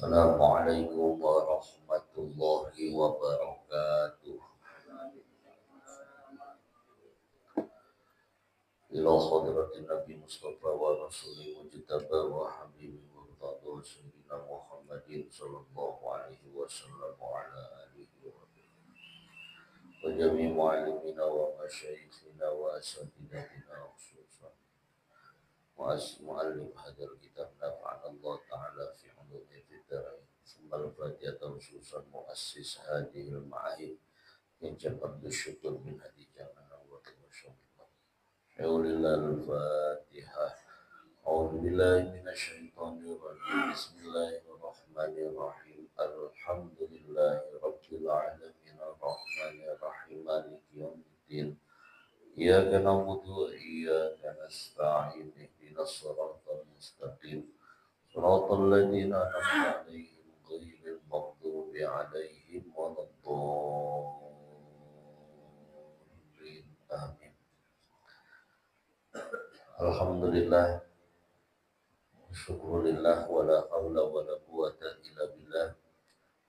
Assalamualaikum warahmatullahi wabarakatuh. Ila hadratin Nabi Mustafa wa Rasulih Mujtaba wa Habibi Murtada Sayyidina Muhammadin sallallahu alaihi wasallam wa ala alihi wa jami' mu'allimina wa masyayikhina wa asatidatina khususan mu'allim hadal kitab nafa'ana Allah ta'ala fi ulumi fitarain summal fatihata khususan muassis hadihil ma'ahid yang cepat bersyukur min hadi jangan wa tawasyallah. Al-Fatihah. A'udzu billahi minasyaitonir rajim. Bismillahirrahmanirrahim. Alhamdulillahi rabbil alamin arrahmanir rahim maliki yaumiddin. Iyyaka na'budu wa iyyaka nasta'in ihdinas siratal mustaqim. Siratal ladzina an'amta 'alaihim ghairil maghdubi alaihim waladdallin. Amin. Alhamdulillah, syukurillah, wala haula wala quwata illa billah.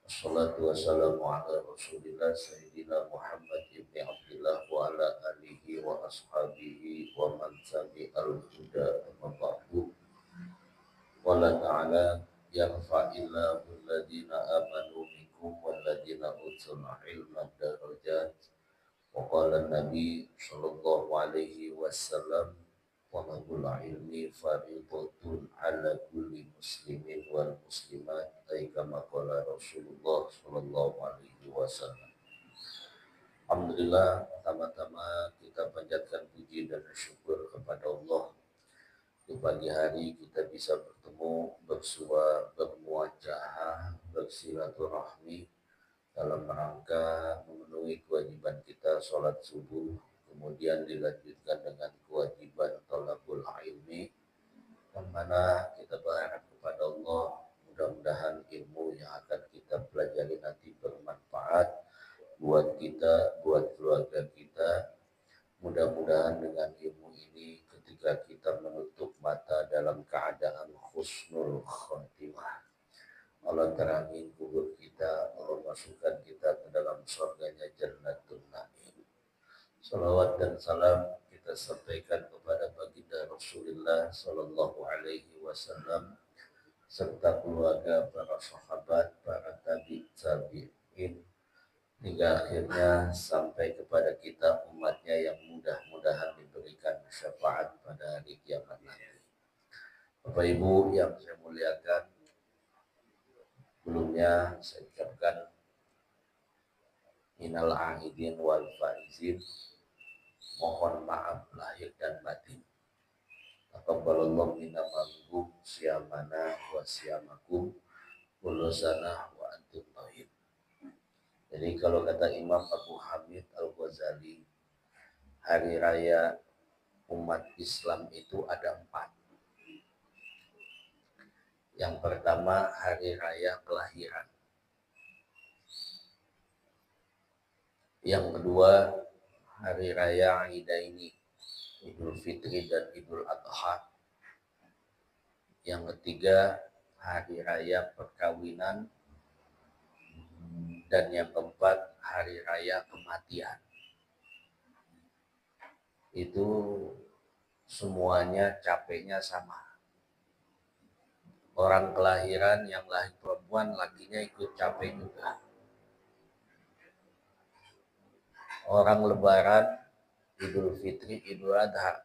Wassalatu wassalamu ala rasulillah Sayyidina Muhammad ibn Abdillah wa ala alihi wa ashabihi wa man tabi'al huda amma ba'du. Wala ta'ala yarfa'illahu alladhina amanu minkum walladhina utul ilma darajat. Wa qala Nabi sallallahu alaihi wasallam Talabul ilmi faridatun ala kulli muslimin wal muslimat kama qala Rasulullah sallallahu alaihi wasallam. Alhamdulillah, pertama-tama kita panjatkan puji dan syukur kepada Allah. Di pagi hari kita bisa bertemu, bersua, bermuajahah, bersilaturahmi dalam rangka memenuhi kewajiban kita sholat subuh, kemudian dilanjutkan dengan kewajiban thalabul ilmi, yang mana kita berharap kepada Allah mudah-mudahan ilmu yang akan kita pelajari nanti bermanfaat buat kita, buat keluarga kita. Mudah-mudahan dengan ilmu ini ketika kita menutup mata dalam keadaan husnul khotimah, Allah terangi kubur kita, Allah masukkan kita ke dalam surganya Jannatul Na'im. Salawat dan salam kita sampaikan kepada baginda Rasulullah sallallahu alaihi wasallam serta keluarga, para sahabat, para tabi'in hingga akhirnya sampai kepada kita umatnya yang mudah-mudahan diberikan syafaat pada hari kiamat nanti. Bapak Ibu yang saya muliakan, sebelumnya saya ucapkan minal aidin wal faizin, mohon maaf lahir dan batin. Taqabbalallahu minna minkum siyamana wa siyamakum kulluzana wa antum tauhid. Jadi kalau kata Imam Abu Hamid Al-Ghazali, hari raya umat Islam itu ada 4. Yang pertama hari raya kelahiran. Yang kedua hari raya Idaini, Idul Fitri dan Idul Adha. Yang ketiga hari raya perkawinan. Dan yang keempat hari raya kematian. Itu semuanya capeknya sama. Orang kelahiran yang lahir perempuan, lakinya ikut capek juga. Orang lebaran, Idul Fitri, Idul Adha,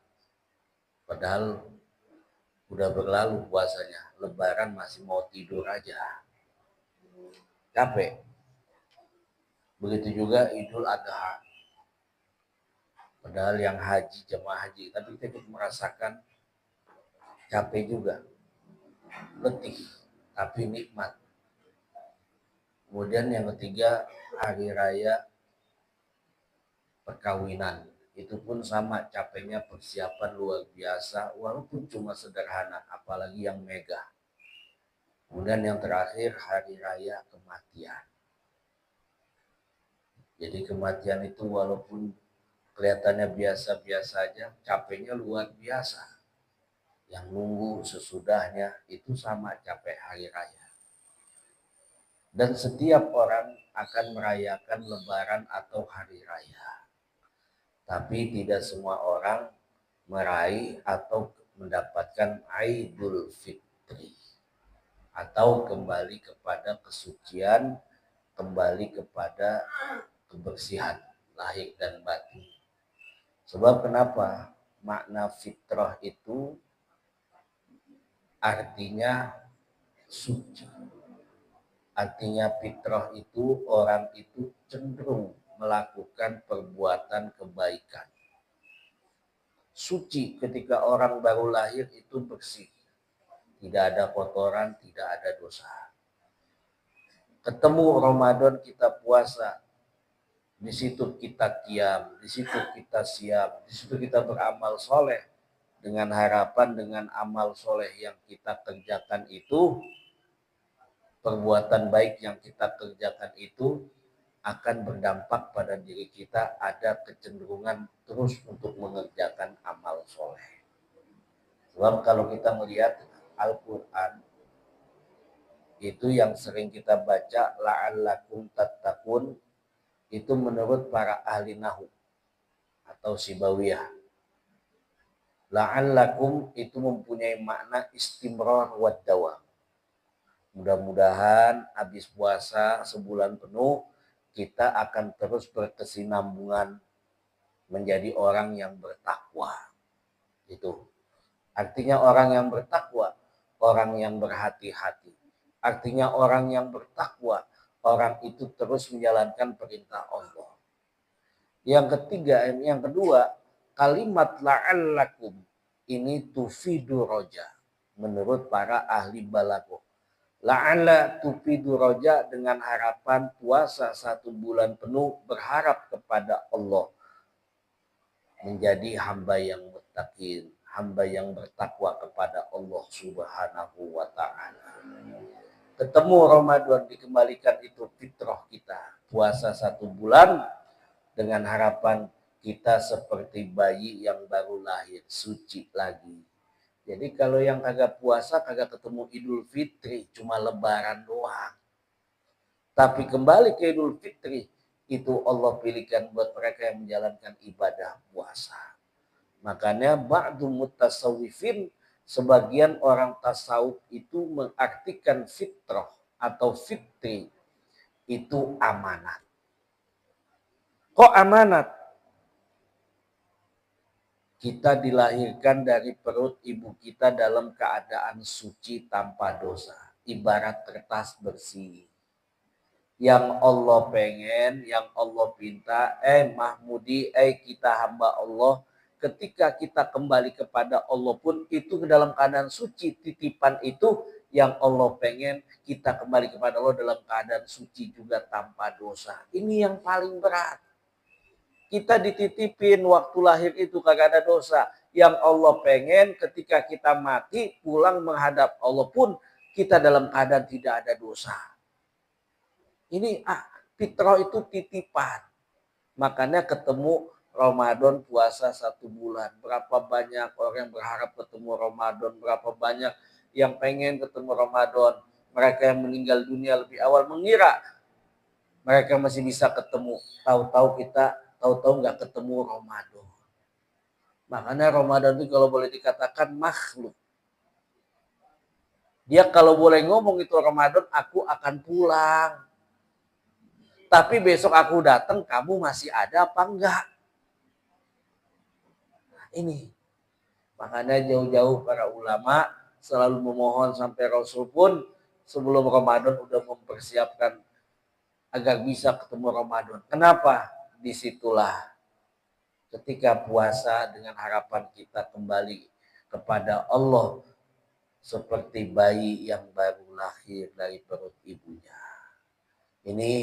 padahal udah berlalu puasanya, lebaran masih mau tidur aja, capek. Begitu juga Idul Adha, padahal yang haji, jemaah haji, tapi kita ikut merasakan capek juga, letih, tapi nikmat. Kemudian yang ketiga hari raya perkawinan, itu pun sama capeknya, persiapan luar biasa walaupun cuma sederhana, apalagi yang megah. Kemudian yang terakhir hari raya kematian. Jadi kematian itu walaupun kelihatannya biasa-biasa aja, capeknya luar biasa. Yang nunggu sesudahnya itu sama capek hari raya. Dan setiap orang akan merayakan lebaran atau hari raya. Tapi tidak semua orang meraih atau mendapatkan Idul Fitri. Atau kembali kepada kesucian, kembali kepada kebersihan lahir dan batin. Sebab kenapa? Makna fitrah itu artinya suci. Artinya fitrah itu orang itu cenderung melakukan perbuatan kebaikan. Suci ketika orang baru lahir itu bersih. Tidak ada kotoran, tidak ada dosa. Ketemu Ramadan kita puasa. Di situ kita qiyam, di situ kita siap, di situ kita beramal soleh. Dengan harapan dengan amal soleh yang kita kerjakan itu, perbuatan baik yang kita kerjakan itu akan berdampak pada diri kita, ada kecenderungan terus untuk mengerjakan amal soleh. Sebab kalau kita melihat Al-Quran, itu yang sering kita baca, la'allakum tattaqun, itu menurut para ahli nahu atau sibawiyah. La'allakum itu mempunyai makna istimrar wad dawam. Mudah-mudahan habis puasa sebulan penuh kita akan terus berkesinambungan menjadi orang yang bertakwa. Itu artinya orang yang bertakwa, orang yang berhati-hati. Artinya orang yang bertakwa, orang itu terus menjalankan perintah Allah. Yang ketiga, yang kedua, kalimat la'allakum ini tufidu roja menurut para ahli balaghah. La'alla tufidu roja dengan harapan puasa 1 bulan penuh berharap kepada Allah. Menjadi hamba yang muttaqin, hamba yang bertakwa kepada Allah Subhanahu wa ta'ala. Ketemu Ramadan dikembalikan itu fitrah kita. Puasa 1 bulan dengan harapan kita seperti bayi yang baru lahir, suci lagi. Jadi kalau yang kagak puasa, kagak ketemu Idul Fitri, cuma lebaran doang. Tapi kembali ke Idul Fitri, itu Allah pilihkan buat mereka yang menjalankan ibadah puasa. Makanya ba'du mutasawwifin, sebagian orang tasawuf itu mengartikan fitrah atau fitri itu amanat. Kok amanat? Kita dilahirkan dari perut ibu kita dalam keadaan suci tanpa dosa. Ibarat kertas bersih. Yang Allah pengen, yang Allah pinta, Mahmudi, kita hamba Allah. Ketika kita kembali kepada Allah pun itu dalam keadaan suci. Titipan itu yang Allah pengen kita kembali kepada Allah dalam keadaan suci juga tanpa dosa. Ini yang paling berat. Kita dititipin waktu lahir itu kagak ada dosa. Yang Allah pengen ketika kita mati pulang menghadap Allah pun kita dalam keadaan tidak ada dosa. Ini fitrah itu titipan. Makanya ketemu Ramadan puasa 1 bulan. Berapa banyak orang yang berharap ketemu Ramadan. Berapa banyak yang pengen ketemu Ramadan. Mereka yang meninggal dunia lebih awal mengira mereka masih bisa ketemu. Tahu-tahu nggak ketemu Ramadan. Makanya Ramadan itu kalau boleh dikatakan makhluk. Dia kalau boleh ngomong itu Ramadan, aku akan pulang. Tapi besok aku datang, kamu masih ada apa enggak? Nah, ini. Makanya jauh-jauh para ulama selalu memohon sampai Rasul pun sebelum Ramadan udah mempersiapkan agar bisa ketemu Ramadan. Kenapa? Disitulah ketika puasa dengan harapan kita kembali kepada Allah seperti bayi yang baru lahir dari perut ibunya. Ini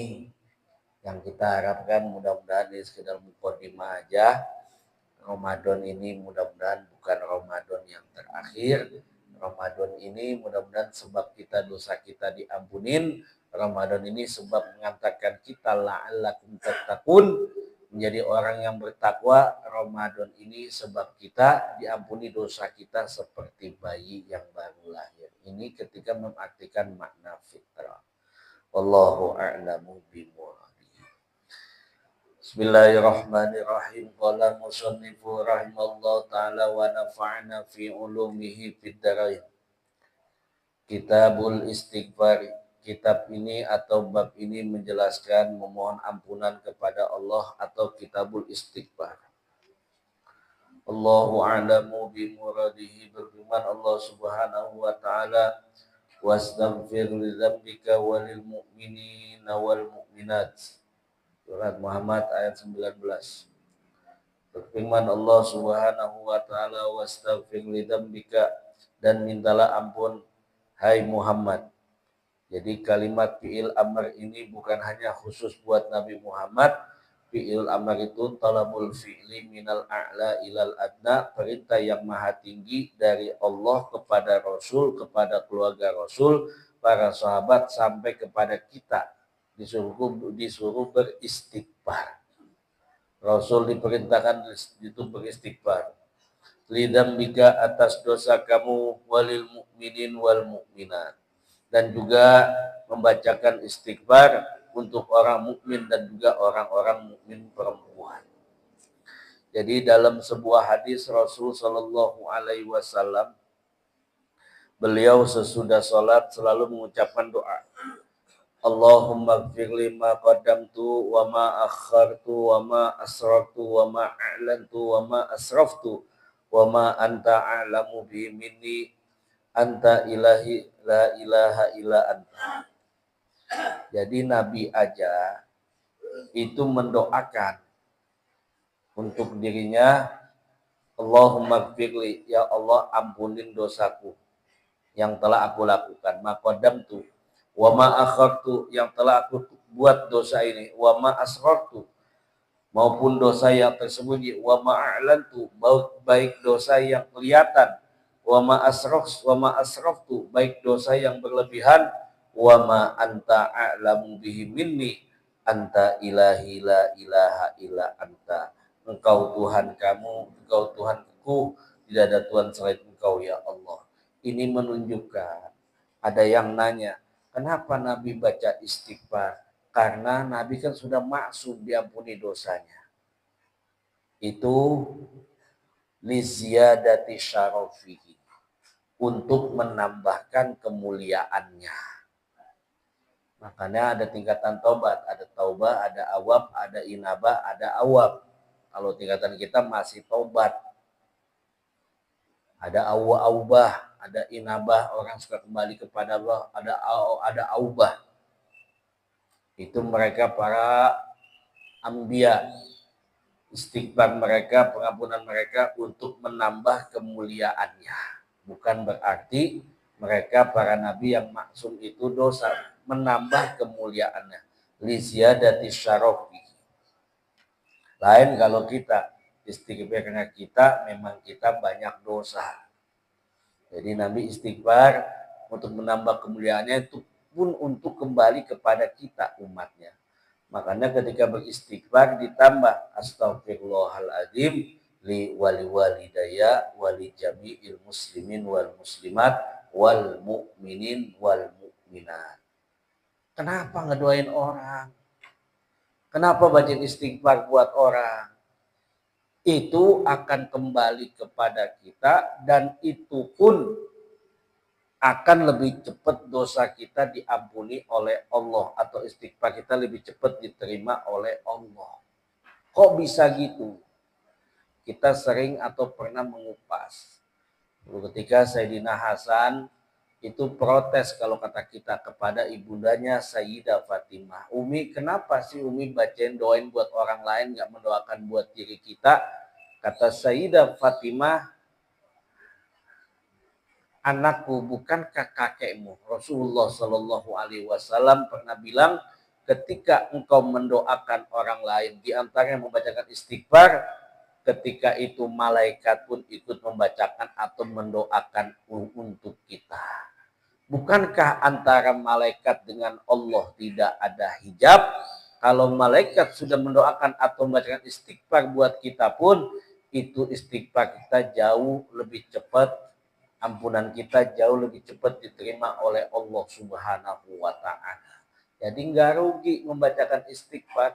yang kita harapkan, mudah-mudahan ini sekedar mukadimah aja. Ramadan ini mudah-mudahan bukan Ramadan yang terakhir. Ramadan ini mudah-mudahan sebab kita dosa kita diampunin. Ramadan ini sebab mengantarkan kita la'allakum tattaqun, menjadi orang yang bertakwa. Ramadan ini sebab kita diampuni dosa kita seperti bayi yang baru lahir. Ini ketika mengartikan makna fitrah. Wallahu a'lamu bimuradihi. Bismillahirrahmanirrahim. Qala musannifu rahimallahu ta'ala wa nafa'na fi ulumihi fid dharain. Kitabul Istighfar. Kitab ini atau bab ini menjelaskan memohon ampunan kepada Allah atau Kitabul Istighfar. Allahu a'lamu bi muradihi, berfirman Allah Subhanahu wa taala, wastaghfir li dzambika walil mu'minina wal mu'minat. Surat Muhammad ayat 19. Berfirman Allah Subhanahu wa taala, wastaghfir li dzambika, dan mintalah ampun hai Muhammad. Jadi kalimat fi'il amr ini bukan hanya khusus buat Nabi Muhammad. Fi'il amr itu talabul fi'li minal a'la ilal adna, perintah yang maha tinggi dari Allah kepada Rasul, kepada keluarga Rasul, para sahabat sampai kepada kita. Disuruh beristighfar. Rasul diperintahkan itu beristighfar. Lidzambika, atas dosa kamu, walil mu'minin wal mu'minat, dan juga membacakan istighfar untuk orang mukmin dan juga orang-orang mukmin perempuan. Jadi dalam sebuah hadis Rasul Shallallahu Alaihi Wasallam, beliau sesudah sholat selalu mengucapkan doa, Allahumma gfirli ma qaddamtu wa ma akhartu wa ma asraftu wa ma a'lantu wa ma asraftu wa ma anta a'lamu bihi minni anta ilahi la ilaha illa anta. Jadi Nabi aja itu mendoakan untuk dirinya, Allahumma gfirli, ya Allah ampunin dosaku yang telah aku lakukan, ma qaddamtu wa ma akhartu, yang telah aku buat dosa ini, wa ma asrartu, maupun dosa yang tersembunyi, wa ma a'lantu, baik dosa yang kelihatan, wa ma asraftu, baik dosa yang berlebihan, wa ma anta a'lamu bihi minni anta ilahi la ilaha illa anta. Engkau Tuhan kamu, engkau Tuhanku, tidak ada Tuhan selain engkau ya Allah. Ini menunjukkan, ada yang nanya, kenapa Nabi baca istighfar? Karena Nabi kan sudah maksum, diampuni dosanya. Itu liziyadati syarafihi, untuk menambahkan kemuliaannya. Makanya ada tingkatan taubat, ada taubah, ada awab, ada inabah, ada awab. Kalau tingkatan kita masih taubat. Ada awabah, ada inabah, orang suka kembali kepada Allah, ada aubah. Itu mereka para anbiya, istighfar mereka, pengampunan mereka untuk menambah kemuliaannya. Bukan berarti mereka para nabi yang maksum itu dosa, menambah kemuliaannya. Liziyadati syarafi. Lain kalau kita istighfar karena kita memang kita banyak dosa. Jadi Nabi istighfar untuk menambah kemuliaannya, itu pun untuk kembali kepada kita umatnya. Makanya ketika beristighfar ditambah astaghfirullahaladzim li wali walidaya wali jami'il muslimin wal muslimat wal mu'minin wal mu'minat. Kenapa ngedoain orang? Kenapa baca istighfar buat orang? Itu akan kembali kepada kita, dan itu pun akan lebih cepat dosa kita diampuni oleh Allah, atau istighfar kita lebih cepat diterima oleh Allah. Kok bisa gitu? Kita sering atau pernah mengupas. Ketika Sayyidina Hasan itu protes kalau kata kita kepada ibundanya Sayyidah Fatimah. Umi, kenapa sih Umi bacain doain buat orang lain, gak mendoakan buat diri kita? Kata Sayyidah Fatimah, anakku, bukankah kakekmu Rasulullah Shallallahu Alaihi Wasallam pernah bilang, ketika engkau mendoakan orang lain, diantaranya membacakan istighfar, ketika itu malaikat pun ikut membacakan atau mendoakan untuk kita. Bukankah antara malaikat dengan Allah tidak ada hijab? Kalau malaikat sudah mendoakan atau membacakan istighfar buat kita pun, itu istighfar kita jauh lebih cepat, ampunan kita jauh lebih cepat diterima oleh Allah Subhanahu wa ta'ala. Jadi nggak rugi membacakan istighfar.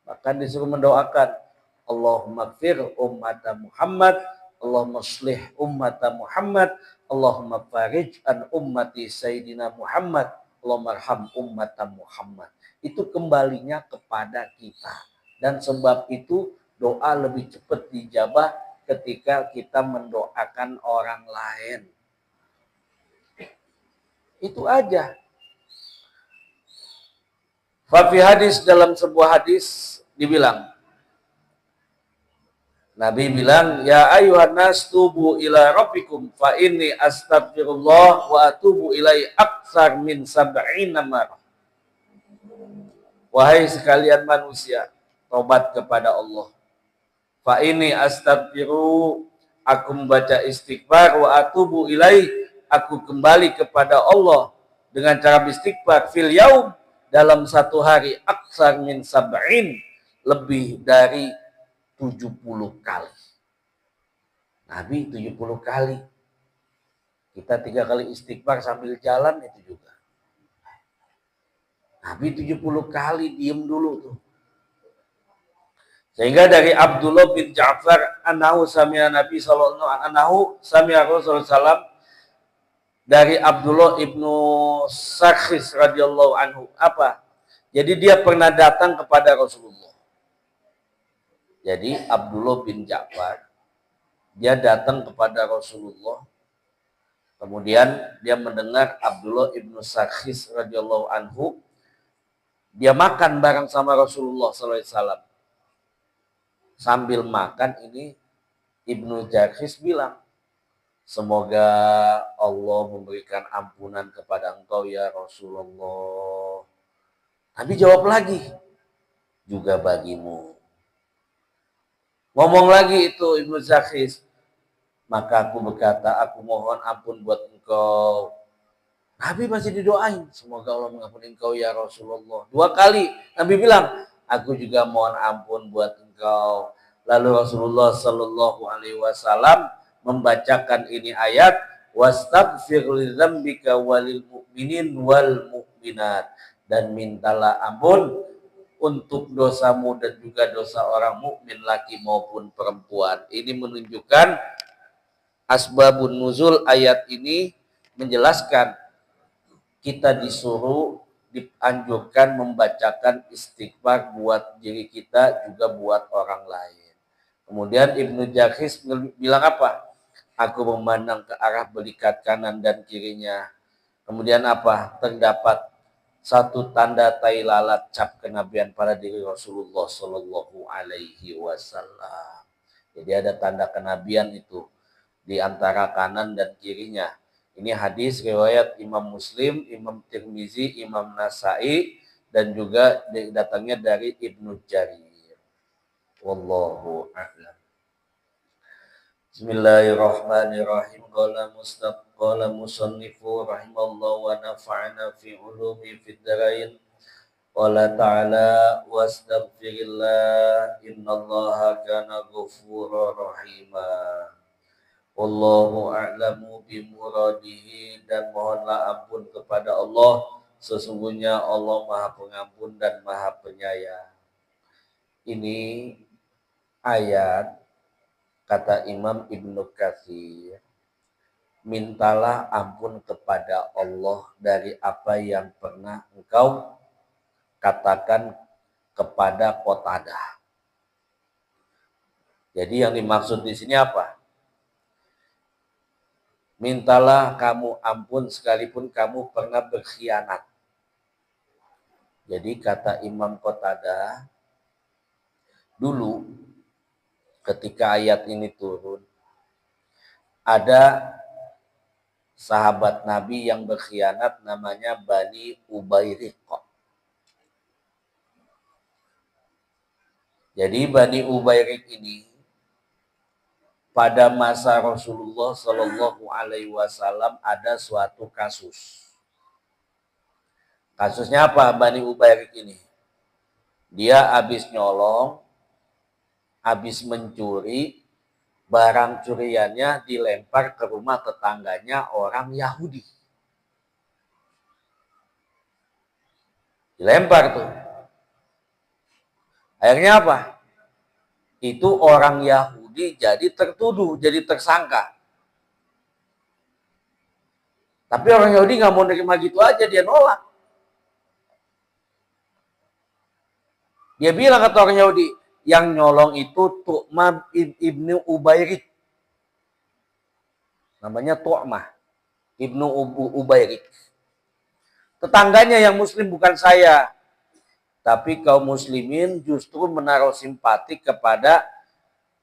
Bahkan disuruh mendoakan, Allahumma gfir ummata Muhammad, Allahumma shlih ummata Muhammad, Allahumma farij an ummati Sayyidina Muhammad, Allahumma arham ummata Muhammad. Itu kembalinya kepada kita. Dan sebab itu doa lebih cepat dijabah ketika kita mendoakan orang lain. Itu aja. Fafi hadis, dalam sebuah hadis dibilang, Nabi bilang, ya ayuhan nas tubu ila rabbikum fa inni astaghfirullah wa atubu ilai aksar min sab'ina marah. Wahai sekalian manusia, tobat kepada Allah. Fa inni astaghfiru, aku membaca istighfar, wa atubu ilai, aku kembali kepada Allah dengan cara beristighfar fil yaum, dalam satu hari, aksar min sab'in, lebih dari 70 kali. Nabi 70 kali. Kita 3 kali istighfar sambil jalan itu juga. Nabi 70 kali diem dulu tuh. Sehingga dari Abdullah bin Ja'far anahu sami'a Nabi sallallahu anhu sami'a Rasulullah sallam, dari Abdullah ibnu Sakhis radhiyallahu anhu, apa? Jadi dia pernah datang kepada Rasulullah. Jadi Abdullah bin Ja'far dia datang kepada Rasulullah. Kemudian dia mendengar Abdullah ibnu Sakhis radhiyallahu anhu dia makan bareng sama Rasulullah SAW. Sambil makan ini Ibnu Jarhis bilang, semoga Allah memberikan ampunan kepada engkau ya Rasulullah. Nabi jawab lagi, juga bagimu. Ngomong lagi itu Ibnu Jarhis, maka aku berkata, aku mohon ampun buat engkau. Nabi masih didoain, semoga Allah mengampuni engkau ya Rasulullah. 2 kali Nabi bilang, aku juga mohon ampun buat engkau. Lalu Rasulullah Shallallahu Alaihi Wasallam membacakan ini ayat, wastaghfir lidzambika walil mu'minin wal mu'minat, dan mintalah ampun untuk dosamu dan juga dosa orang mukmin laki maupun perempuan. Ini menunjukkan asbabun nuzul ayat ini, menjelaskan kita disuruh, dianjurkan membacakan istighfar buat diri kita, juga buat orang lain. Kemudian Ibnu Jarhis bilang apa? Aku memandang ke arah belikat kanan dan kirinya. Kemudian apa? Terdapat satu tanda tai lalat cap kenabian pada diri Rasulullah Shallallahu Alaihi Wasallam. Jadi ada tanda kenabian itu di antara kanan dan kirinya. Ini hadis riwayat Imam Muslim, Imam Tirmizi, Imam Nasai, dan juga datangnya dari Ibnu Jarir. Wallahu a'lam. Bismillahirrahmanirrahim. Qala musannifu rahimallahu wa nafa'ana fi ulumi fid darain. Qala ta'ala wastaghfirillah innallaha kana ghafurur rahima. Wallahu a'lamu bimuradihi, dan mohonlah ampun kepada Allah, sesungguhnya Allah Maha Pengampun dan Maha Penyayang. Ini ayat, kata Imam Ibnu Katsir, mintalah ampun kepada Allah dari apa yang pernah engkau katakan kepada Qatadah. Jadi yang dimaksud di sini apa? Mintalah kamu ampun sekalipun kamu pernah berkhianat. Jadi kata Imam Qatadah, dulu ketika ayat ini turun, ada sahabat Nabi yang berkhianat namanya Bani Ubayriq. Jadi Bani Ubayriq ini pada masa Rasulullah Shallallahu Alaihi Wasallam ada suatu kasus. Kasusnya apa Bani Ubayriq ini? Dia habis nyolong, habis mencuri, barang curiannya dilempar ke rumah tetangganya orang Yahudi. Dilempar tuh. Akhirnya apa? Itu orang Yahudi jadi tertuduh, jadi tersangka. Tapi orang Yahudi nggak mau nerima gitu aja, dia nolak. Dia bilang kata orang Yahudi, yang nyolong itu Tu'mah ibnu Ubairik. Namanya Tu'mah ibnu Ubairik. Tetangganya yang muslim bukan saya. Tapi kaum muslimin justru menaruh simpati kepada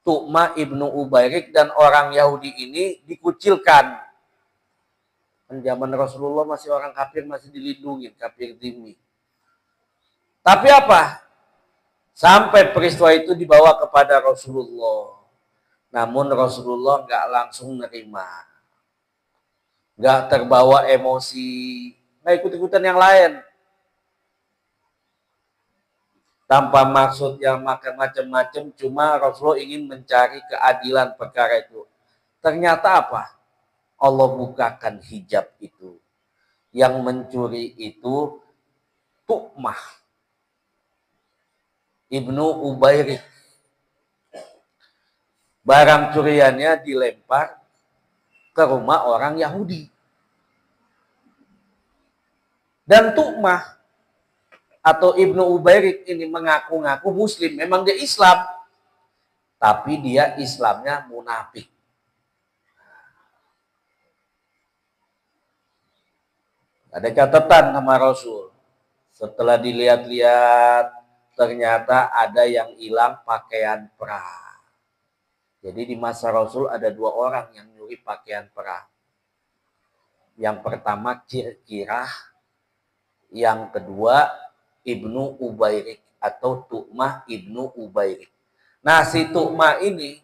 Tu'mah ibnu Ubairik dan orang Yahudi ini dikucilkan. Kan zaman Rasulullah masih orang kafir masih dilindungi, kafir dhimmi. Tapi apa? Sampai peristiwa itu dibawa kepada Rasulullah. Namun Rasulullah nggak langsung nerima. Nggak terbawa emosi. Nggak ikut-ikutan yang lain. Tanpa maksud yang macam-macam, cuma Rasulullah ingin mencari keadilan perkara itu. Ternyata apa? Allah bukakan hijab itu. Yang mencuri itu Tu'mah ibnu Ubairik. Barang curiannya dilempar ke rumah orang Yahudi. Dan Tu'mah atau Ibnu Ubairik ini mengaku-ngaku muslim. Memang dia Islam. Tapi dia Islamnya munafik. Ada catatan sama Rasul. Setelah dilihat-lihat, ternyata ada yang hilang pakaian perang. Jadi di masa Rasul ada 2 orang yang nyuri pakaian perang. Yang pertama Kirkirah, yang kedua Ibnu Ubairik atau Tu'mah Ibnu Ubairik. Nah si Tu'mah ini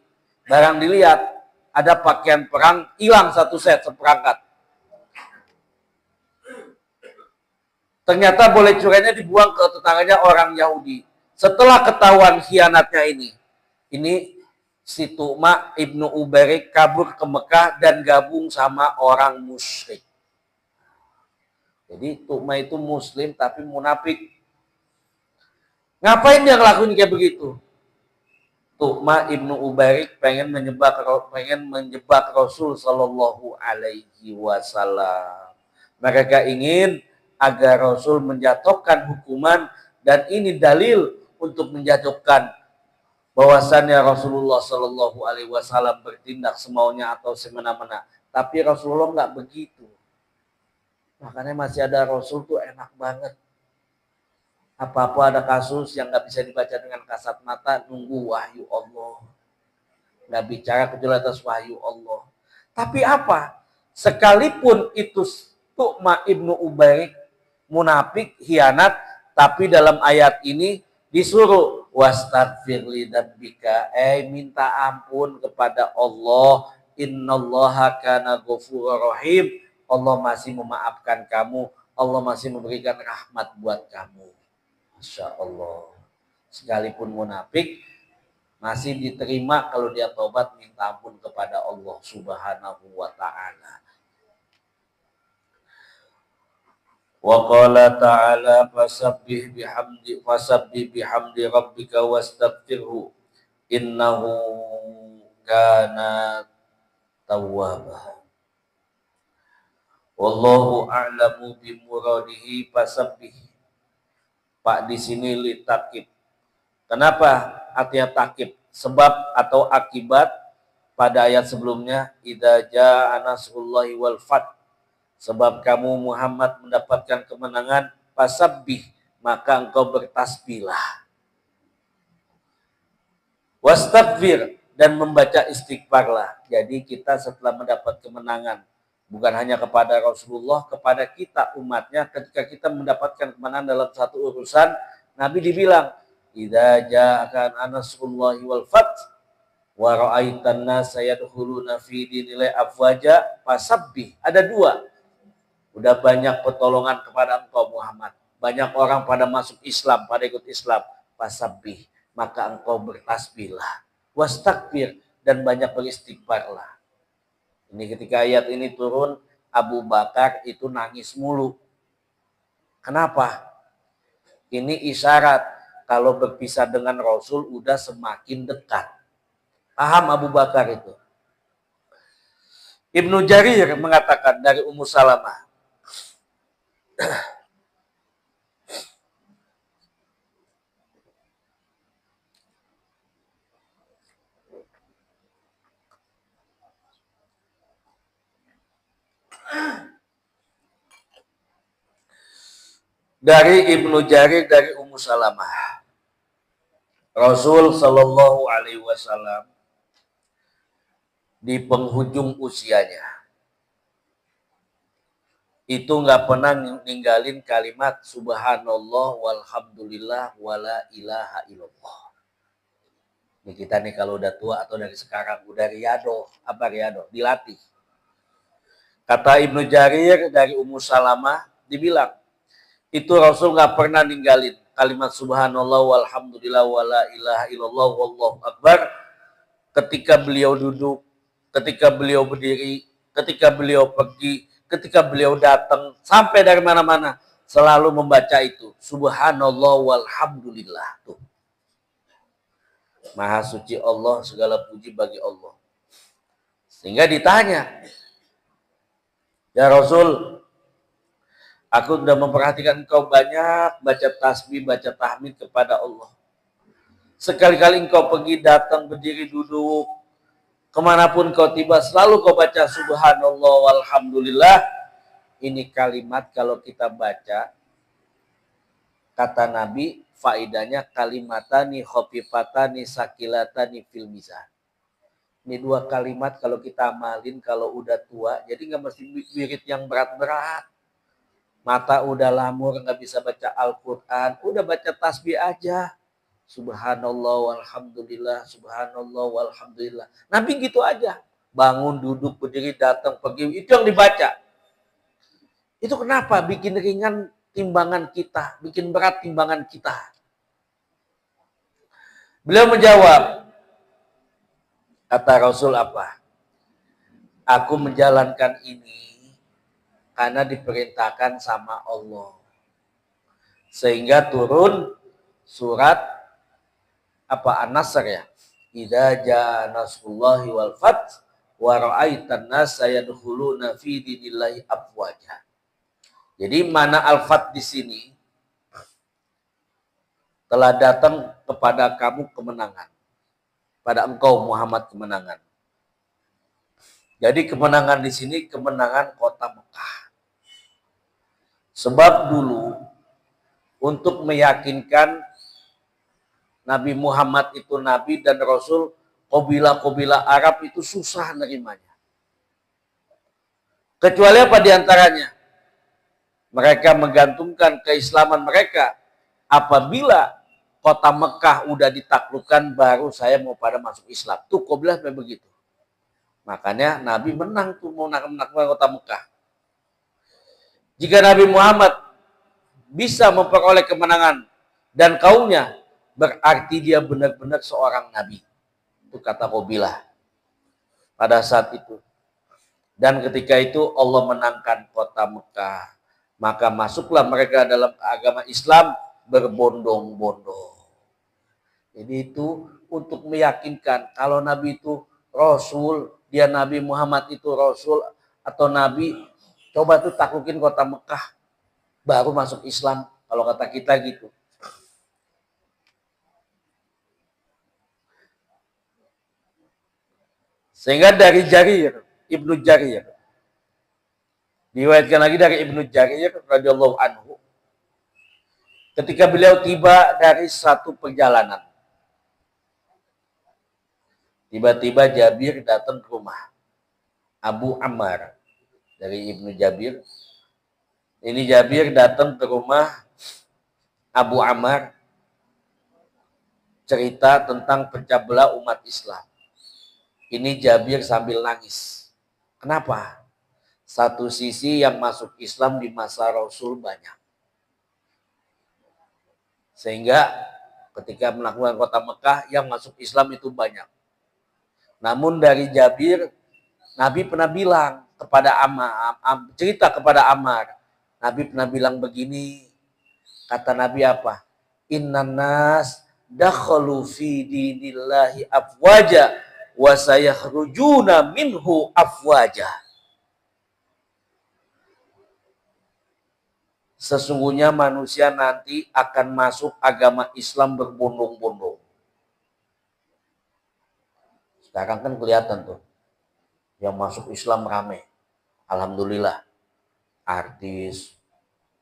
barang dilihat ada pakaian perang hilang 1 set seperangkat. Ternyata boleh curiannya dibuang ke tetangganya orang Yahudi. Setelah ketahuan khianatnya ini si Tu'mah Ibnu Ubairik kabur ke Mekah dan gabung sama orang musyrik. Jadi Tu'mah itu muslim tapi munafik. Ngapain dia ngelakuin kayak begitu? Tu'mah Ibnu Ubairik pengen menjebak Rasul Shallallahu Alaihi Wasallam. Mereka ingin agar Rasul menjatuhkan hukuman dan ini dalil untuk menjatuhkan bahwasannya Rasulullah Shallallahu Alaihi Wasallam bertindak semaunya atau semena-mena. Tapi Rasulullah nggak begitu. Makanya masih ada Rasul tuh enak banget. Apa-apa ada kasus yang nggak bisa dibaca dengan kasat mata, nunggu wahyu Allah. Nggak bicara kecuali atas wahyu Allah. Tapi apa? Sekalipun itu Tu'mah Ibnu Ubairik munafik, khianat, tapi dalam ayat ini disuruh wastaghfir li dzambika, minta ampun kepada Allah. Innallaha kana ghafurur rahim. Allah masih memaafkan kamu, Allah masih memberikan rahmat buat kamu. Masya Allah. Sekalipun munafik masih diterima kalau dia tobat minta ampun kepada Allah Subhanahu wa taala. Wa qala ta'ala fasabbih bihamdi rabbika wastaghfirhu innahu kana tawwaba. Wallahu a'lamu bimuradihi fasabbih. Pak di sini li takib. Kenapa artinya takib? Sebab atau akibat pada ayat sebelumnya idza jaa nasrullahi wal fath. Sebab kamu Muhammad mendapatkan kemenangan, fasabbih, maka engkau bertasbihlah. Wastaghfir, dan membaca istighfarlah. Jadi kita setelah mendapat kemenangan, bukan hanya kepada Rasulullah, kepada kita umatnya, ketika kita mendapatkan kemenangan dalam satu urusan, Nabi dibilang, idza jaa nasrullahi wal fath wa ra'aitan nasa yadkhuluna fi dinillahi afwaja fasabbih. Ada 2. Udah banyak pertolongan kepada engkau Muhammad. Banyak orang pada masuk Islam, pada ikut Islam. Fasabbih, maka engkau bertasbihlah. Wastaghfir, dan banyak beristighfarlah. Ini ketika ayat ini turun, Abu Bakar itu nangis mulu. Kenapa? Ini isyarat kalau berpisah dengan Rasul udah semakin dekat. Paham Abu Bakar itu? Ibnu Jarir mengatakan dari Ummu Salamah. Dari Ibnu Jarir dari Ummu Salamah. Rasul Shallallahu Alaihi Wasallam di penghujung usianya itu nggak pernah ninggalin kalimat subhanallah walhamdulillah wala ilaha illallah. Ini kita nih kalau udah tua atau dari sekarang udah riado, apa riado? Dilatih. Kata Ibnu Jarir dari Ummu Salamah dibilang itu Rasul nggak pernah ninggalin kalimat subhanallah walhamdulillah wala ilaha illallah wallahu akbar ketika beliau duduk, ketika beliau berdiri, ketika beliau pergi, ketika beliau datang, sampai dari mana-mana selalu membaca itu. Subhanallah walhamdulillah. Tuh. Maha suci Allah, segala puji bagi Allah. Sehingga ditanya, ya Rasul, aku sudah memperhatikan engkau banyak baca tasbih, baca tahmid kepada Allah. Sekali-kali engkau pergi, datang, berdiri, duduk, kemanapun kau tiba, selalu kau baca subhanallah walhamdulillah. Ini kalimat kalau kita baca, kata Nabi, faidahnya kalimatani khofifatani sakilatani fil mizan. Ini dua kalimat kalau kita amalin kalau udah tua, jadi nggak mesti wirid yang berat-berat. Mata udah lamur, nggak bisa baca Al-Quran, udah baca tasbih aja. Subhanallah walhamdulillah, subhanallah walhamdulillah. Nabi gitu aja. Bangun, duduk, berdiri, datang, pergi. Itu yang dibaca. Itu kenapa? Bikin ringan timbangan kita. Bikin berat timbangan kita. Beliau menjawab. Kata Rasul apa? Aku menjalankan ini karena diperintahkan sama Allah. Sehingga turun surat apa An-Nasr ya. Idza jaa nasrullahi wal fath wa ra'aitan nasa yadkhuluna fi dinillahi afwaja. Jadi mana al-fath di sini telah datang kepada kamu kemenangan. Pada engkau Muhammad kemenangan. Jadi kemenangan di sini kemenangan kota Mekah. Sebab dulu untuk meyakinkan Nabi Muhammad itu Nabi dan Rasul, kabilah-kabilah Arab itu susah nerimanya. Kecuali apa diantaranya? Mereka menggantungkan keislaman mereka. Apabila kota Mekah udah ditaklukkan, baru saya mau pada masuk Islam. Tuh kabilah memang begitu. Makanya Nabi menang tuh mau menaklukkan kota Mekah. Jika Nabi Muhammad bisa memperoleh kemenangan dan kaumnya, berarti dia benar-benar seorang nabi. Itu kata kabilah pada saat itu. Dan ketika itu Allah menangkan kota Mekah. Maka masuklah mereka dalam agama Islam berbondong-bondong. Jadi itu untuk meyakinkan kalau Nabi itu Rasul, dia Nabi Muhammad itu Rasul atau Nabi, coba tuh taklukin kota Mekah, baru masuk Islam. Kalau kata kita gitu. Sehingga dari Jarir, Ibnu Jarir, diriwayatkan lagi dari Ibnu Jarir radhiyallahu anhu, ketika beliau tiba dari satu perjalanan, tiba-tiba Jabir datang ke rumah Abu Ammar dari Ibnu Jabir. Ini Jabir datang ke rumah Abu Ammar, cerita tentang pecah belah umat Islam. Ini Jabir sambil nangis. Kenapa? Satu sisi yang masuk Islam di masa Rasul banyak. Sehingga ketika melakukan kota Mekah, yang masuk Islam itu banyak. Namun dari Jabir, Nabi pernah bilang kepada Ammar, cerita kepada Ammar. Nabi pernah bilang begini, Kata Nabi apa? Innan nas dakhalu fi dinillahi afwaja wa sayakhrujuna minhu afwaja. Sesungguhnya manusia nanti akan masuk agama Islam berbondong-bondong. Sekarang kan kelihatan tuh, yang masuk Islam rame. Alhamdulillah. Artis,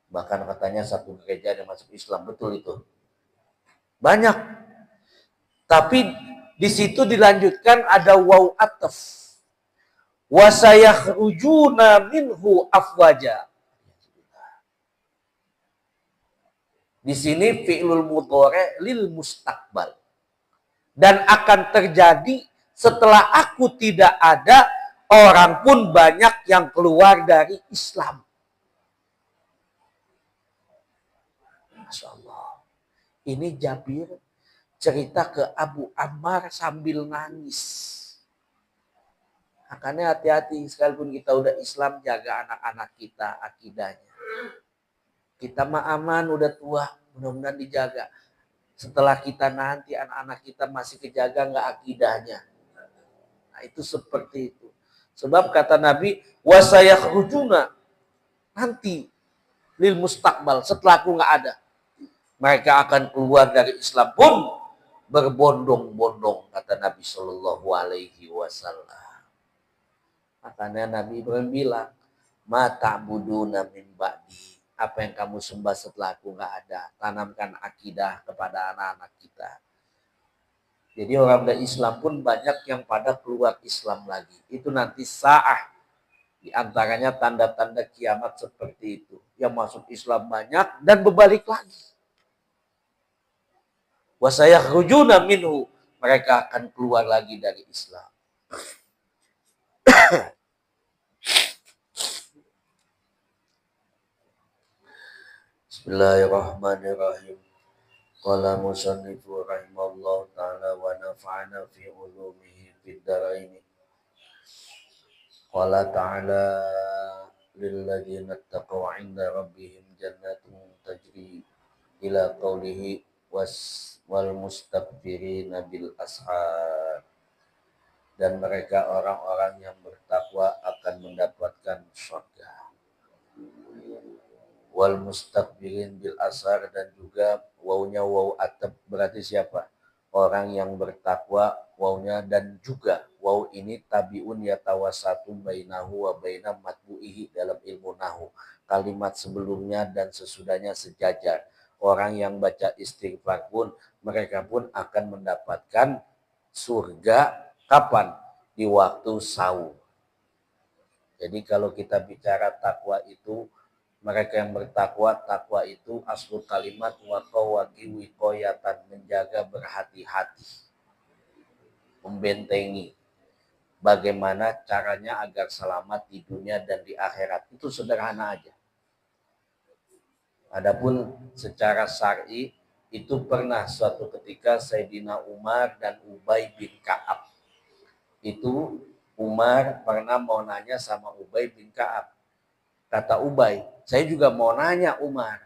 bahkan katanya satu gereja yang masuk Islam, betul itu. Banyak. Tapi di situ dilanjutkan ada waw ataf. Wa sayakhrujuna minhu afwaja. Di sini fi'lul mudhari' lil mustaqbal. Dan akan terjadi setelah aku tidak ada, orang pun banyak yang keluar dari Islam. Masya Allah. Ini Jabir cerita ke Abu Ammar sambil nangis. Makanya hati-hati, sekalipun kita udah Islam, jaga anak-anak kita akidahnya. Kita mah aman, udah tua, mudah-mudahan dijaga. Setelah kita nanti anak-anak kita masih kejaga nggak akidahnya. Nah, itu seperti itu. Sebab kata Nabi, wasayakhrujuna, nanti lil mustaqbal, setelah aku nggak ada, mereka akan keluar dari Islam pun berbondong-bondong, kata Nabi Shallallahu Alaihi Wasallam. Makanya Nabi Ibrahim bilang, ma ta'buduna min ba'di, apa yang kamu sembah setelah aku nggak ada, tanamkan akidah kepada anak-anak kita. Jadi orang dari Islam pun banyak yang pada keluar Islam lagi. Itu nanti sa'ah. Di antaranya tanda-tanda kiamat seperti itu. Yang masuk Islam banyak dan berbalik lagi. Wa sayakhrujuna minhu, mereka akan keluar lagi dari Islam. Bismillahirrahmanirrahim. Qala musannifu rahimallahu ta'ala wa nafa'ana fi ulumihi fid dharain. Qala ta'ala lilladzina ittaqaw 'inda rabbihim jannatun tajri ila qawlihi wal mustakbirina bil ashar. Dan mereka orang-orang yang bertakwa akan mendapatkan surga. Wal mustakbirin bil ashar, dan juga wawnya waw atab, berarti siapa? Orang yang bertakwa, wawnya dan juga waw ini tabiun yatawasatu bainahu wa baina matbu'ihi dalam ilmu nahu. Kalimat sebelumnya dan sesudahnya sejajar. Orang yang baca istighfar pun, mereka pun akan mendapatkan surga. Kapan? Di waktu sahur. Jadi kalau kita bicara takwa itu, mereka yang bertakwa, takwa itu aslu kalimat waqawaki wikoyatan, menjaga berhati-hati, membentengi. Bagaimana caranya agar selamat di dunia dan di akhirat. Itu sederhana aja. Adapun secara syar'i, itu pernah suatu ketika Sayyidina Umar dan Ubay bin Ka'ab. Itu Umar pernah mau nanya sama Ubay bin Ka'ab. Kata Ubay, saya juga mau nanya Umar.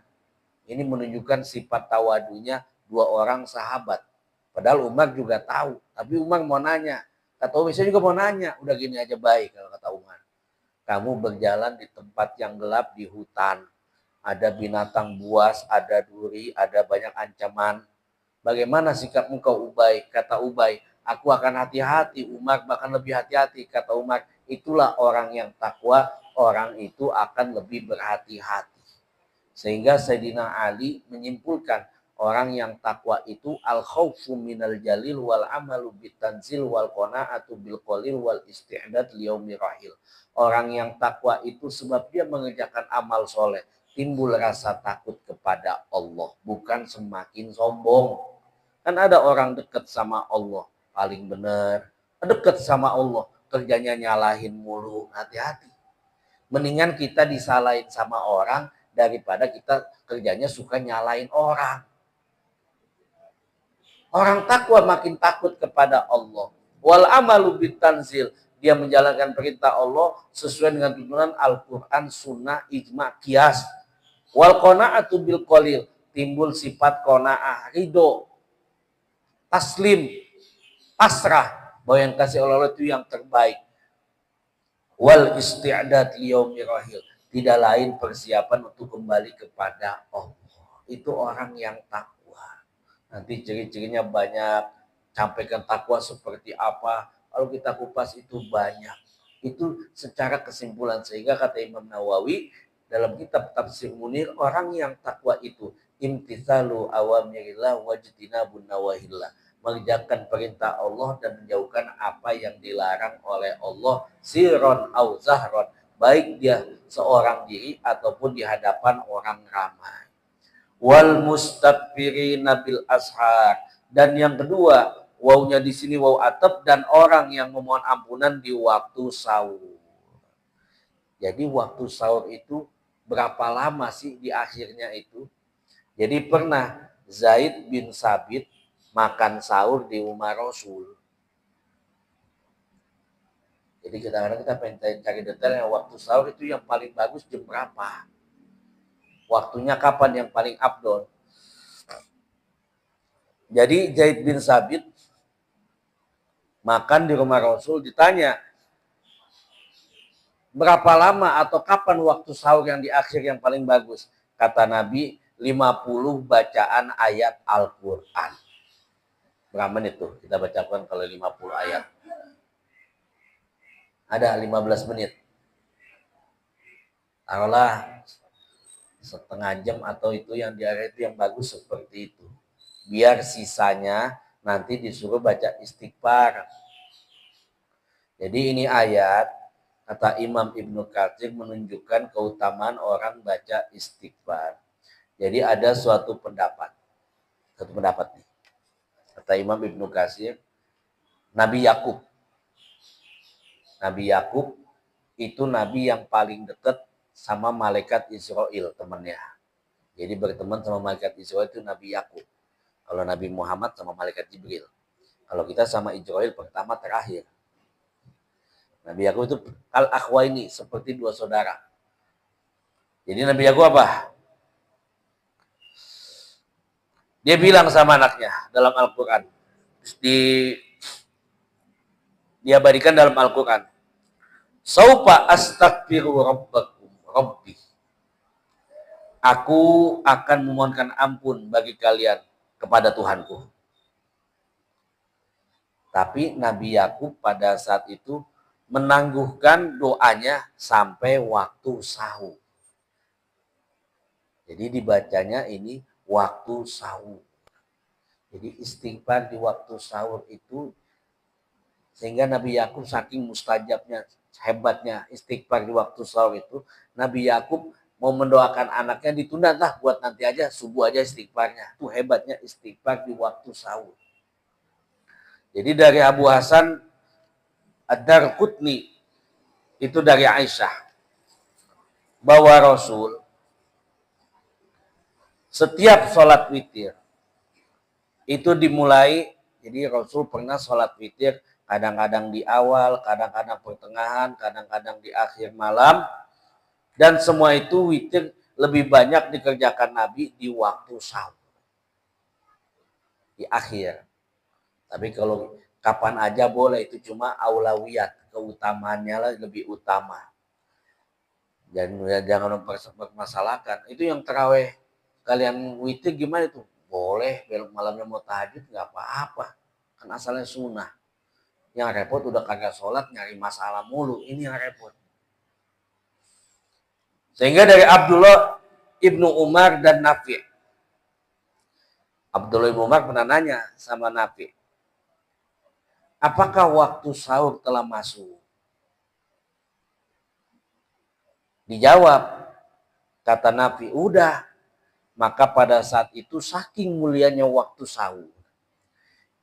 Ini menunjukkan sifat tawadunya dua orang sahabat. Padahal Umar juga tahu. Tapi Umar mau nanya. Kata Ubay, saya juga mau nanya. Udah gini aja baik kalau kata Umar. Kamu berjalan di tempat yang gelap di hutan. Ada binatang buas, ada duri, ada banyak ancaman. Bagaimana sikap engkau Ubay? Kata Ubay, aku akan hati-hati. Umar bahkan lebih hati-hati. Kata Umar, itulah orang yang takwa. Orang itu akan lebih berhati-hati. Sehingga Sayyidina Ali menyimpulkan orang yang takwa itu al-khawfu minal jalil wal amalu bitanzil wal qana'atu bil qalil wal isti'dad liyaumi rahil. Orang yang takwa itu sebab dia mengerjakan amal soleh, timbul rasa takut kepada Allah, bukan semakin sombong. Kan ada orang dekat sama Allah, paling benar, dekat sama Allah, kerjanya nyalahin mulu, hati-hati. Mendingan kita disalahin sama orang daripada kita kerjanya suka nyalain orang. Orang takwa makin takut kepada Allah. Wal amalu bitanzil, dia menjalankan perintah Allah sesuai dengan tuntunan Al-Quran, Sunnah, Ijma, Qiyas. Wal qana'atu bil qalil, timbul sifat qanaah, ridho, taslim, pasrah bahwa yang kasih oleh Allah itu yang terbaik. Wal isti'dad liyaumir rahil, tidak lain persiapan untuk kembali kepada Allah. Itu orang yang takwa. Nanti ciri-cirinya banyak, sampaikan takwa seperti apa. Kalau kita kupas itu banyak. Itu secara kesimpulan, sehingga kata Imam Nawawi dalam kitab Tafsir Munir, orang yang takwa itu imtithalu awamirillah wajtinabun nawahillah, mengerjakan perintah Allah dan menjauhkan apa yang dilarang oleh Allah, sirron au zahron, baik dia seorang diri ataupun di hadapan orang ramai. Wal mustakbirina bil ashar, dan yang kedua, wawnya di sini waw atap, dan orang yang memohon ampunan di waktu sahur. Jadi waktu sahur itu berapa lama sih di akhirnya itu? Jadi pernah Zaid bin Sabit makan sahur di rumah Rasul. Jadi kadang-kadang kita pengen cari detailnya, waktu sahur itu yang paling bagus jam berapa? Waktunya kapan yang paling afdol? Jadi Zaid bin Sabit makan di rumah Rasul, ditanya berapa lama atau kapan waktu sahur yang di akhir yang paling bagus? Kata Nabi, 50 bacaan ayat Al-Quran. Berapa menit tuh kita bacakan kalau 50 ayat? Ada 15 menit. Taruhlah setengah jam atau itu yang di akhir itu yang bagus seperti itu. Biar sisanya nanti disuruh baca istighfar. Jadi ini ayat, kata Imam Ibnu Katsir, menunjukkan keutamaan orang baca istighfar. Jadi ada suatu pendapat. Satu pendapat nih. Kata Imam Ibnu Katsir, Nabi Yakub itu nabi yang paling dekat sama malaikat Israel, temannya. Jadi berteman sama malaikat Israel itu Nabi Yakub. Kalau Nabi Muhammad sama malaikat Jibril. Kalau kita sama Israel pertama terakhir. Nabi Yakub itu al-akhwaini, seperti dua saudara. Jadi Nabi Yakub apa? Dia bilang sama anaknya dalam Al-Quran. Diabadikan dalam Al-Quran. Saufa astaghfiru rabbi. Aku akan memohonkan ampun bagi kalian kepada Tuhanku. Tapi Nabi Yakub pada saat itu menangguhkan doanya sampai waktu sahur. Jadi dibacanya ini waktu sahur. Jadi istighfar di waktu sahur itu, sehingga Nabi Yakub saking mustajabnya, hebatnya istighfar di waktu sahur itu, Nabi Yakub mau mendoakan anaknya ditunda lah buat nanti aja, subuh aja istighfarnya. Itu hebatnya istighfar di waktu sahur. Jadi dari Abu Hasan Ad-Darqutni, itu dari Aisyah, bahwa Rasul setiap sholat witir itu dimulai, jadi Rasul pernah sholat witir kadang-kadang di awal, kadang-kadang pertengahan, kadang-kadang di akhir malam, dan semua itu witir lebih banyak dikerjakan Nabi di waktu sahur, di akhir. Tapi kalau kapan aja boleh, itu cuma aulawiyat, keutamaannya lah lebih utama. Dan jangan mempermasalahkan. Itu yang terawih kalian witir gimana itu? Boleh, belok malamnya mau tahajud nggak apa-apa. Kan asalnya sunnah. Yang repot udah kagak sholat nyari masalah mulu. Ini yang repot. Sehingga dari Abdullah ibnu Umar dan Nafi. Abdullah ibnu Umar pernah nanya sama Nafi, apakah waktu sahur telah masuk? Dijawab, kata Nafi, udah. Maka pada saat itu saking mulianya waktu sahur,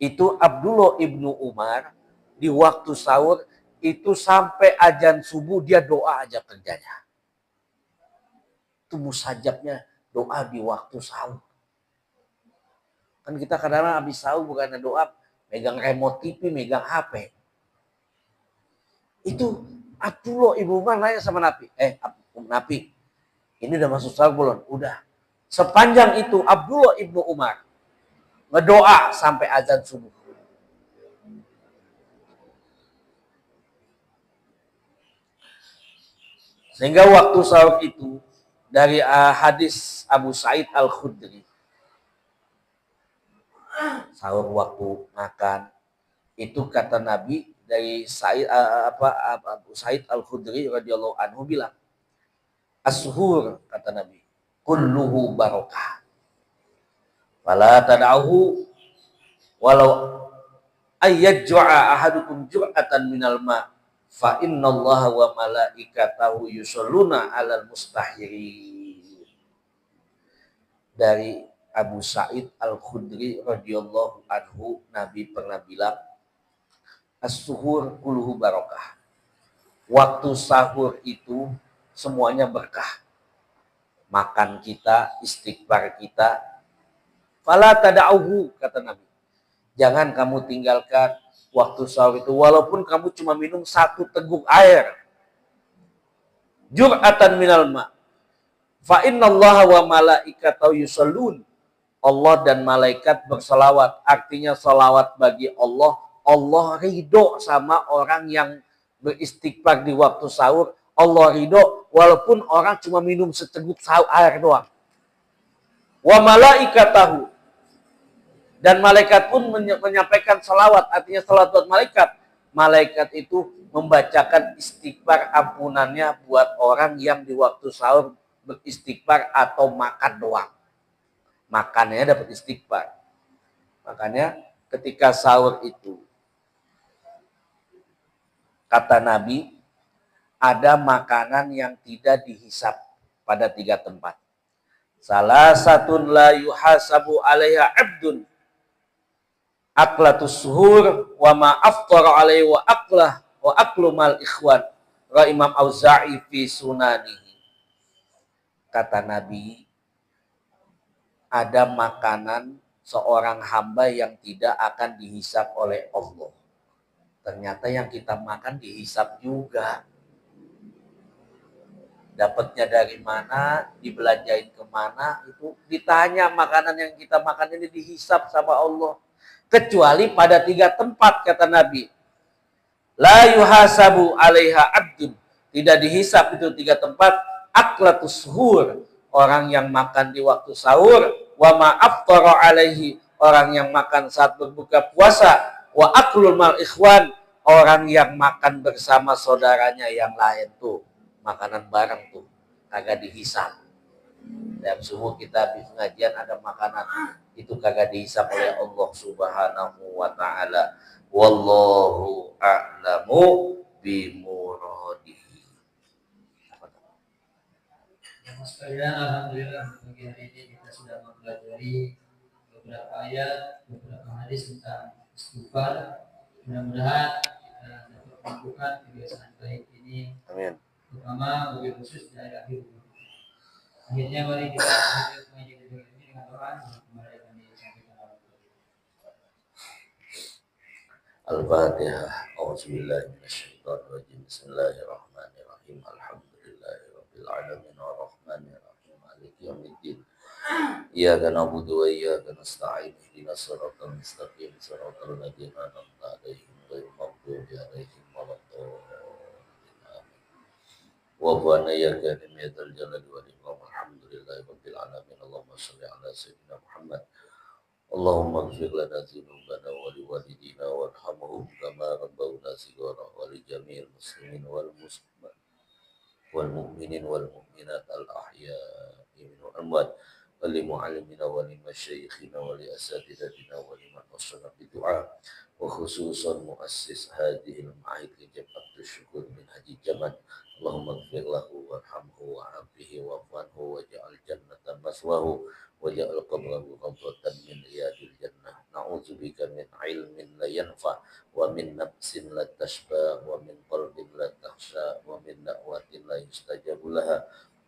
itu Abdullah ibnu Umar di waktu sahur itu sampai azan subuh dia doa aja kerjanya. Itu musajabnya doa di waktu sahur. Kan kita kadang-kadang habis sahur bukannya doa, megang remote TV, megang HP. Itu Abdullah ibnu Umar nanya sama Nabi, Nabi, ini udah masuk sahur belum? Udah. Sepanjang itu Abdullah ibnu Umar ngedoa sampai azan subuh. Sehingga waktu sahur itu dari hadis Abu Sa'id Al-Khudri, sahur waktu makan itu kata Nabi dari Abu Sa'id Al-Khudri radhiyallahu anhu bilang, as-suhur kata Nabi, kulluhu barakah. Fala tad'uhu walau ayyaj'a ahadukum jur'atan minal ma' fa innallaha wa malaikatahu yusholluna 'alal mustahirin. Dari Abu Sa'id Al-Khudri radhiyallahu anhu, Nabi pernah bilang, as-suhur kulluhu barakah. Waktu sahur itu semuanya berkah. Makan kita, istighfar kita. Fala tada'uhu kata Nabi. Jangan kamu tinggalkan waktu sahur itu walaupun kamu cuma minum 1 teguk air. Jur'atan minal ma'. Fa innallaha wa malaikatahu yushollun. Allah dan malaikat berselawat. Artinya selawat bagi Allah. Allah ridho sama orang yang beristighfar di waktu sahur. Allah ridho walaupun orang cuma minum seteguk air doang. Wa malaikatahu. Dan malaikat pun menyampaikan selawat. Artinya selawat buat malaikat. Malaikat itu membacakan istighfar ampunannya buat orang yang di waktu sahur beristighfar atau makan doang. Makannya dapat istighfar. Makanya ketika sahur itu, kata Nabi, ada makanan yang tidak dihisap pada 3 tempat. Salah satun la yuhasabu alaiha abdun. Aklatus suhur wa ma aftara alaihi wa aklu mal ikhwan. Ra Imam Auza'i fi sunanihi. Kata Nabi, ada makanan seorang hamba yang tidak akan dihisap oleh Allah. Ternyata yang kita makan dihisap juga. Dapatnya dari mana, dibelanjain kemana, itu ditanya. Makanan yang kita makan ini dihisap sama Allah. Kecuali pada 3 tempat kata Nabi. La yuhasabu alaiha abdun. Tidak dihisap itu 3 tempat. Aklatus suhur, orang yang makan di waktu sahur. Wa ma aftara alaihi, orang yang makan saat berbuka puasa. Wa aklul mal ikhwan, orang yang makan bersama saudaranya yang lain tuh. Makanan bareng tuh. Kagak dihisap. Dalam subuh kita habis pengajian ada makanan. Itu kagak dihisap oleh Allah subhanahu wa ta'ala. Wallahu a'lamu bimuradihi. Sekalian, alhamdulillah pagi hari ini kita sudah mempelajari beberapa ayat, beberapa hadis tentang istighfar. Mudah-mudahan kita dapat melakukan kebiasaan baik ini. Amin. Terutama lebih khusus dari akhir bulan. Akhirnya mari kita lanjut mengaji ini dengan doa kepada yang disampaikan oleh Al-Fatihah. A'udzubillahi minasyaitonir rajim. Bismillahirrahmanirrahim. Alhamdulillahirabbil alamin arrahmanir rahim maliki yaumiddin. Iyyaka na'budu wa iyyaka nasta'in. Ihdinas siratal mustaqim. Siratal ladzina an'amta 'alaihim ghairil maghdubi 'alaihim waladdallin. Wa huwa ya karim ya dzal jalali wal ikram. Alhamdulillahirabbil alamin. Allahumma shalli ala sayyidina Muhammad. Allahumma ighfir lana dzunubana wa liwalidina warhamhum kama rabbawna shighara wa li jami'il muslimin wal muslimat wal mu'minin wal mu'minat al ahya'i minhum amwat wa li mu'allimina wa li masyayikhina wa li asatidatina wa liman wasana bi du'a wa khususan muassis hadhihi al ma'id li jam'at syukur min haji jaman. Allahumma ighfir lahu warhamhu wa'afihi wa'fu waj'al jannatan maswahu waj'al qabrahu rawdatan min riyadil jannah. Na'udzubika min ilmin la yanfa wa min nafsin la tashba wa min qalbin la takhsha wa min da'watin la yustajabu laha.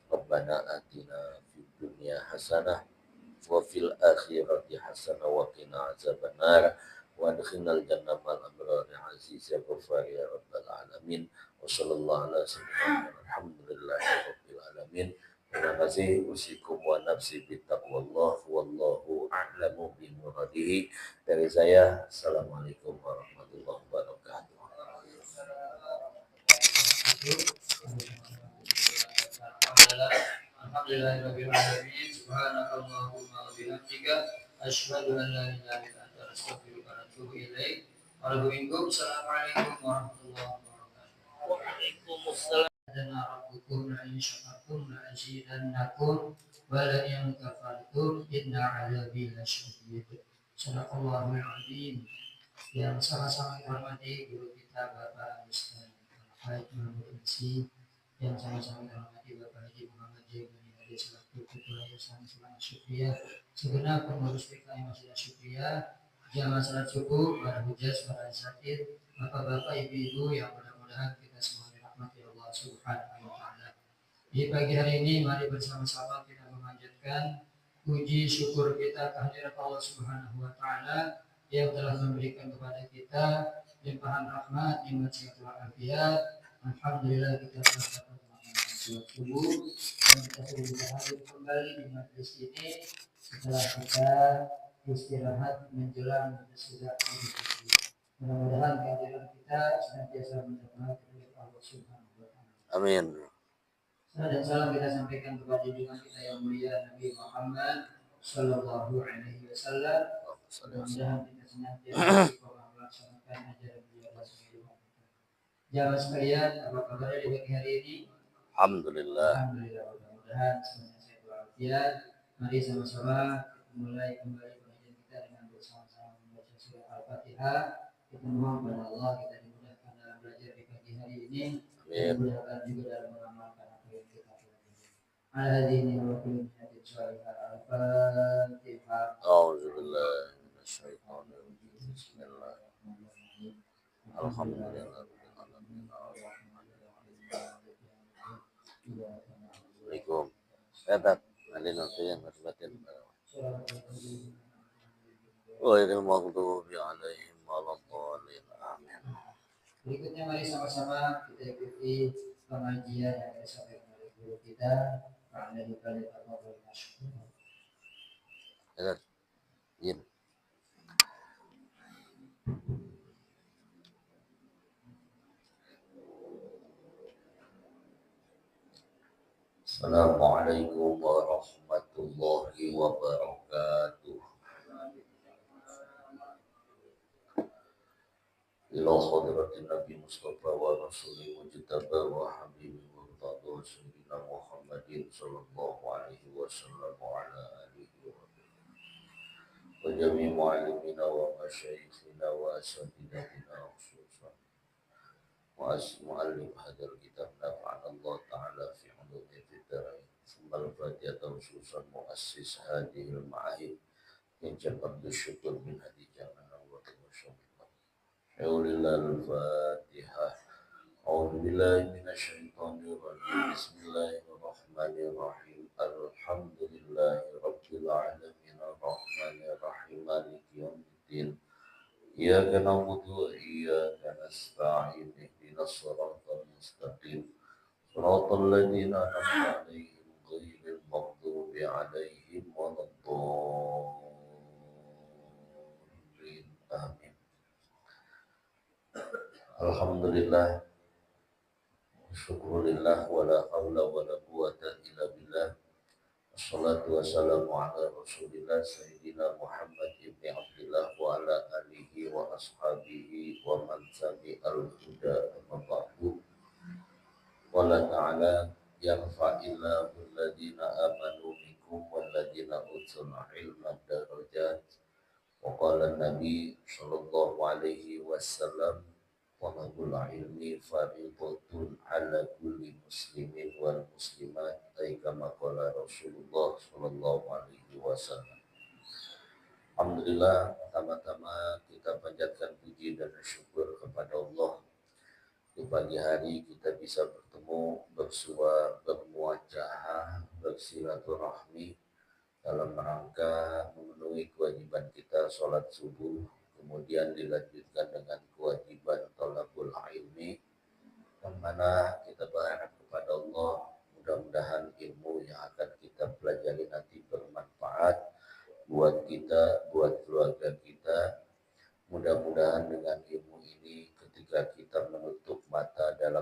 Rabbana atina fid dunya hasanah wa fil akhirati hasanah wa qina azabannar wa adkhilnal jannata ma'al abrar aziz ya ghafar ya rabbal alamin. Wa sallallahu ala sayyidina Muhammad. Alhamdulillahi rabbil alamin. Terima kasih. Usikum wa nafsi bittaqwallah wallahu a'lamu bi muradihi. Dari saya, Assalamualaikum warahmatullahi wabarakatuh. Alhamdulillahirrahmanirrahim. Subhanakallahumma wa bihamdika asyhadu an la ilaha illa anta astaghfiruka wa atubu ilaik. Assalamualaikum warahmatullahi wabarakatuh. Waalaikumsalam. Adana rabbukum la in syakartum la azidannakum wa la in kafartum inna 'adzabi lasyadid. Sadaqallahul azim. Yang sama-sama dihormati guru kita Bapak Ustaz Al-Haid Mahmud MC, yang sama-sama dihormati Bapak Haji Muhammad Jaimani Hadi selaku Ketua Yayasan Sulama Syukriya, segenap pengurus PKI Masjid Syukriya, jamaah salat subuh, para hujjah, para asatid, bapak-bapak, ibu-ibu yang mudah-mudahan kita semua dirahmati Allah Subhanahu wa taala. Di pagi hari ini mari bersama-sama kita memanjatkan puji syukur kita kehadirat Allah Subhanahu wa taala yang telah memberikan kepada kita limpahan rahmat, nikmat sehat walafiat. Alhamdulillah kita telah dapat melaksanakan sholat subuh dan kita sudah bisa hadir kembali di majelis ini setelah kita istirahat menjelang sesudah ini. Mudah-mudahan kehadiran kita senantiasa mendapat ridho Allah Subhanahu wa taala. Amin. Salam dan salam kita sampaikan kepada junjungan kita yang mulia Nabi Muhammad Sallallahu Alaihi Wasallam. Mudah-mudahan kita senantiasa istiqomah melaksanakan ajaran beliau dan sunnah. Jamaah sekalian, apa kabarnya di pagi hari ini? Alhamdulillah. Alhamdulillah. Mudah-mudahan semuanya sehat walafiat. Mari sama-sama mulai kembali pengajian kita dengan bersama-sama membaca surah Al-Fatihah. Kita mohon kepada Allah kita dimudahkan dalam belajar di pagi hari ini. Dimudahkan juga dalam mengamalkan apa yang kita pelajari. Al-Hadini wa kulli hadin syarihah Al-Fatihah. A'udzubillah minasyaitonir rajim. Bismillahirrahmanirrahim. Alhamdulillah. Assalamualaikum. Sehat. Alin yang berbatin. Wa ilal maghdubi alaihim waladhdallin. Amin. Berikutnya mari sama-sama kita ikuti pengajian yang disampaikan oleh guru kita Pak Nadi Khalid Abdul Masyhur. Sehat. Yin. Assalamualaikum warahmatullahi wabarakatuh. Ila hadratin Nabi Mustafa wa Rasulih Mujtaba wa Habibi Murtada Sayyidina Muhammadin sallallahu alaihi wasallam wa ala alihi wa jami' mu'allimina wa masyayikhina wa asatidatina khususan wa asmu'allim hadal kitab nafa'an Allah ta'ala fi ulumi fitarain summal fatihata khususan muassis hadihil ma'ahid yang jabat bersyukur min hadi jangan Allah wa Aulilal Fatihah. A'udzubillahi minasyaitonir rajim. Bismillahirrahmanirrahim. Alhamdulillahi rabbil alamin arrahmanir rahim maliki yaumiddin. Iyyaka na'budu wa iyyaka nasta'in. Ihdinas siratal mustaqim. Siratal ladzina an'amta 'alaihim ghairil maghdubi 'alaihim waladdallin. Amin. Alhamdulillah, syukurillah, wala hawla wala quwata illa billah. Assalatu wassalamu ala rasulillah Sayyidina Muhammad ibn Abdullah wa ala alihi wa ashabihi wa man tabi'al huda amma ba'du. Qala ta'ala yarfa'illahu alladhina amanu minkum walladhina utul ilma darajat. Wa qala Nabi sallallahu alaihi wasallam Talabul ilmi fardhatun ala kulli muslimin wal muslimat kama qala Rasulullah sallallahu alaihi wasallam. Alhamdulillah, pertama-tama kita panjatkan puji dan syukur kepada Allah. Di pagi hari kita bisa bertemu, bersua, bermuajahah, bersilaturahmi dalam rangka memenuhi kewajiban kita sholat subuh, kemudian dilanjutkan dengan kewajiban thalabul ilmi, yang mana kita berharap kepada Allah mudah-mudahan ilmu yang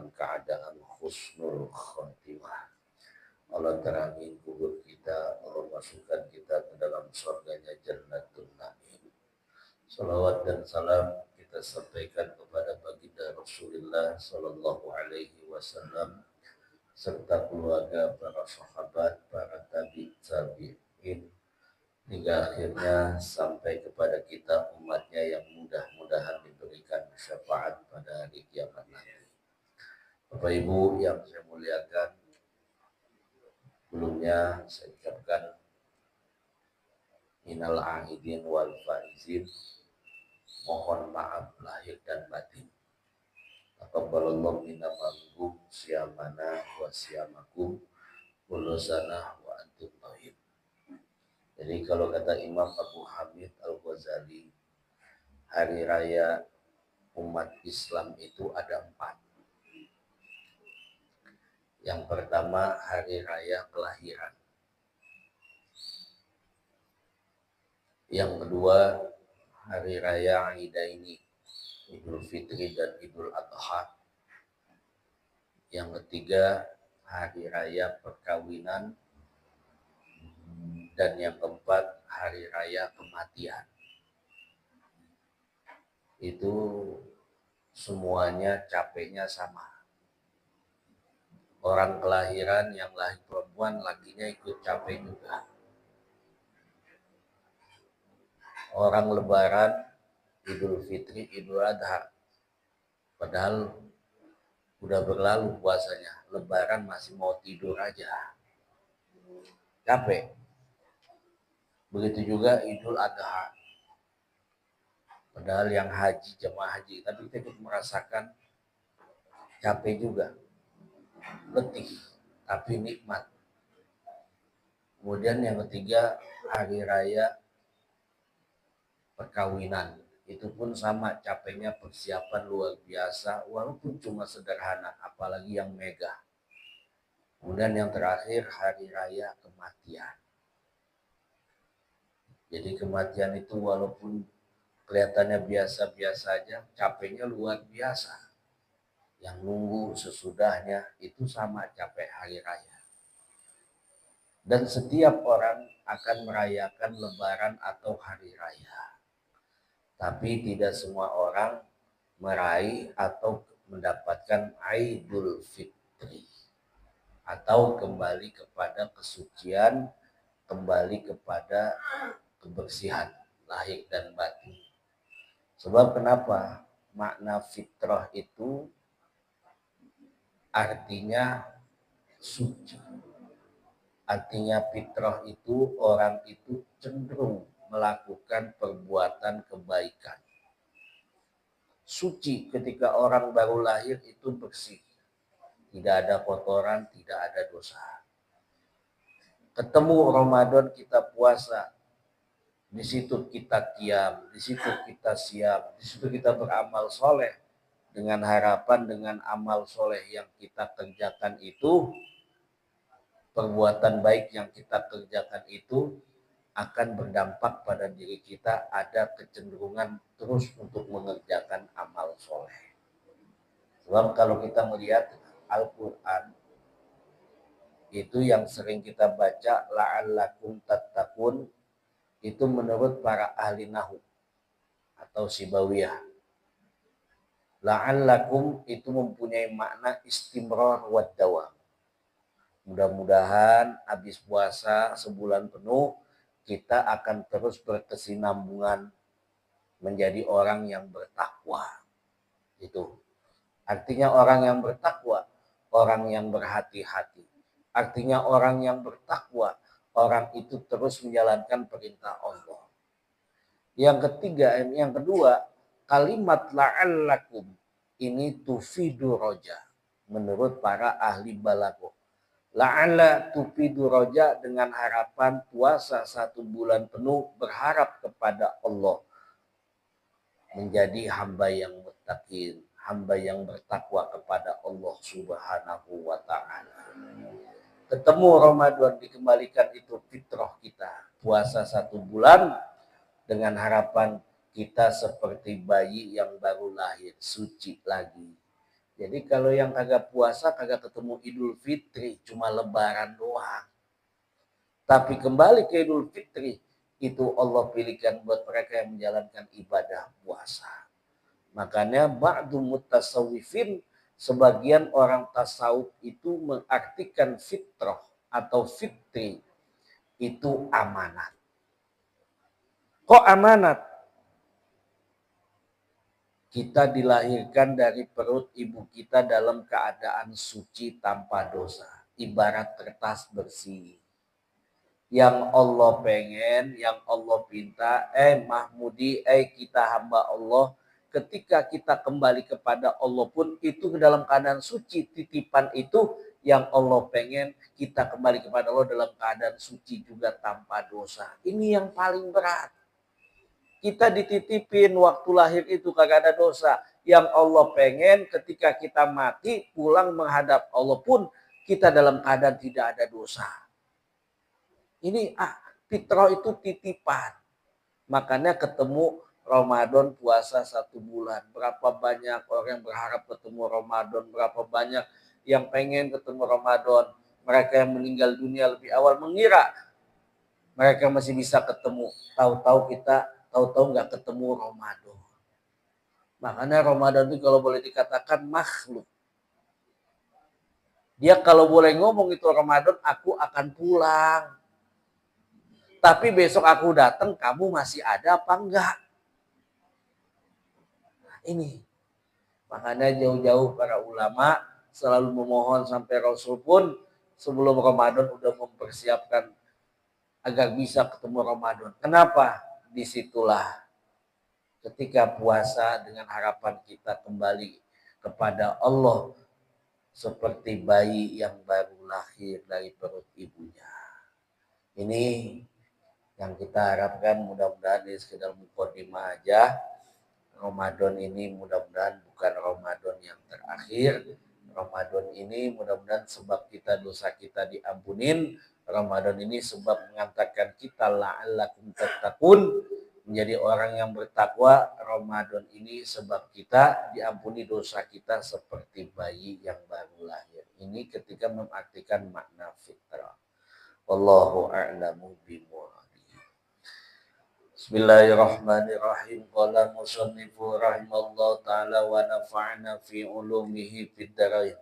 dalam keadaan husnul khotimah. Allah terangi kubur kita, Allah masukkan kita ke dalam surganya Jannatul Na'im. Salawat dan salam kita sampaikan kepada baginda Rasulullah Sallallahu Alaihi Wasallam serta keluarga, para sahabat, para tabi'in, hingga akhirnya sampai kepada kita umatnya yang mudah-mudahan diberikan syafaat pada hari kiamat nanti. Bapak Ibu yang saya muliakan, sebelumnya saya ucapkan minal aidin wal faizin, mohon maaf lahir dan batin. Taqabbalallahu minna mangkum siyamana wa siyamakum ulusana wa antum tauhid. Jadi kalau kata Imam Abu Hamid Al-Ghazali, hari raya umat Islam itu ada 4. Yang pertama hari raya kelahiran. Yang kedua hari raya Idaini, Idul Fitri dan Idul Adha. Yang ketiga hari raya perkawinan. Dan yang keempat hari raya kematian. Itu semuanya capeknya sama. Orang kelahiran yang lahir perempuan, lakinya ikut capek juga. Orang lebaran, Idul Fitri, Idul Adha, padahal udah berlalu puasanya, lebaran masih mau tidur aja, capek. Begitu juga Idul Adha, padahal yang haji, jemaah haji, tapi kita ikut merasakan capek juga, letih, tapi nikmat. Kemudian yang ketiga hari raya perkawinan, itu pun sama capeknya, persiapan luar biasa walaupun cuma sederhana, apalagi yang megah. Kemudian yang terakhir hari raya kematian. Jadi kematian itu walaupun kelihatannya biasa-biasa aja, capeknya luar biasa. Yang nunggu sesudahnya itu sama capek hari raya. Dan setiap orang akan merayakan lebaran atau hari raya. Tapi tidak semua orang meraih atau mendapatkan Idul Fitri, atau kembali kepada kesucian, kembali kepada kebersihan lahir dan batin. Sebab kenapa? Makna fitrah itu artinya suci. Artinya fitrah itu orang itu cenderung melakukan perbuatan kebaikan. Suci ketika orang baru lahir itu bersih. Tidak ada kotoran, tidak ada dosa. Ketemu Ramadan kita puasa, di situ kita qiyam, di situ kita siap, di situ kita beramal soleh. Dengan harapan dengan amal soleh yang kita kerjakan itu, perbuatan baik yang kita kerjakan itu akan berdampak pada diri kita, ada kecenderungan terus untuk mengerjakan amal soleh. Sebab kalau kita melihat Al-Quran, itu yang sering kita baca, la'allakum tattaqun, itu menurut para ahli nahu atau sibawiyah. La'allakum itu mempunyai makna istimrar wad dawam. Mudah-mudahan habis puasa sebulan penuh, kita akan terus berkesinambungan menjadi orang yang bertakwa. Itu artinya orang yang bertakwa, orang yang berhati-hati. Artinya orang yang bertakwa, orang itu terus menjalankan perintah Allah. Yang kedua, kalimat la'allakum ini tufidu roja menurut para ahli balaghah. La'alla tufidu roja dengan harapan puasa 1 bulan penuh, berharap kepada Allah menjadi hamba yang muttaqin, hamba yang bertakwa kepada Allah Subhanahu wa ta'ala. Ketemu Ramadan, dikembalikan itu fitrah kita, puasa 1 bulan dengan harapan kita seperti bayi yang baru lahir, suci lagi, Jadi kalau yang kagak puasa kagak ketemu Idul Fitri, cuma lebaran doang. Tapi kembali ke Idul Fitri, itu Allah pilihkan buat mereka yang menjalankan ibadah puasa. Makanya ba'du mutasawwifin, sebagian orang tasawuf itu mengartikan fitrah atau fitri itu amanat. Kok amanat? Kita dilahirkan dari perut ibu kita dalam keadaan suci tanpa dosa. Ibarat kertas bersih. Yang Allah pengen, yang Allah pinta, Mahmudi, kita hamba Allah. Ketika kita kembali kepada Allah pun itu dalam keadaan suci. Titipan itu yang Allah pengen kita kembali kepada Allah dalam keadaan suci juga tanpa dosa. Ini yang paling berat. Kita dititipin waktu lahir itu kagak ada dosa. Yang Allah pengen ketika kita mati pulang menghadap Allah pun kita dalam keadaan tidak ada dosa. Ini fitrah itu titipan. Makanya ketemu Ramadan puasa 1 bulan. Berapa banyak orang yang berharap ketemu Ramadan. Berapa banyak yang pengen ketemu Ramadan. Mereka yang meninggal dunia lebih awal mengira mereka masih bisa ketemu. Tahu-tahu nggak ketemu Ramadan. Makanya Ramadan itu kalau boleh dikatakan makhluk. Dia kalau boleh ngomong itu Ramadan, aku akan pulang. Tapi besok aku datang, kamu masih ada apa enggak? Nah, ini. Makanya jauh-jauh para ulama selalu memohon sampai Rasul pun sebelum Ramadan udah mempersiapkan agar bisa ketemu Ramadan. Kenapa? Disitulah ketika puasa dengan harapan kita kembali kepada Allah seperti bayi yang baru lahir dari perut ibunya. Ini yang kita harapkan, mudah-mudahan ini sekedar mukadimah aja. Ramadan ini mudah-mudahan bukan Ramadan yang terakhir. Ramadan ini mudah-mudahan sebab kita dosa kita diampunin. Ramadan ini sebab mengantarkan kita la'allakum tattaqun, menjadi orang yang bertakwa. Ramadan ini sebab kita diampuni dosa kita seperti bayi yang baru lahir. Ini ketika mengartikan makna fitrah. Wallahu a'lamu bimuradihi. Bismillahirrahmanirrahim. Qala musannifu rahimallahu ta'ala wa nafa'na fi ulumihi fid dharain.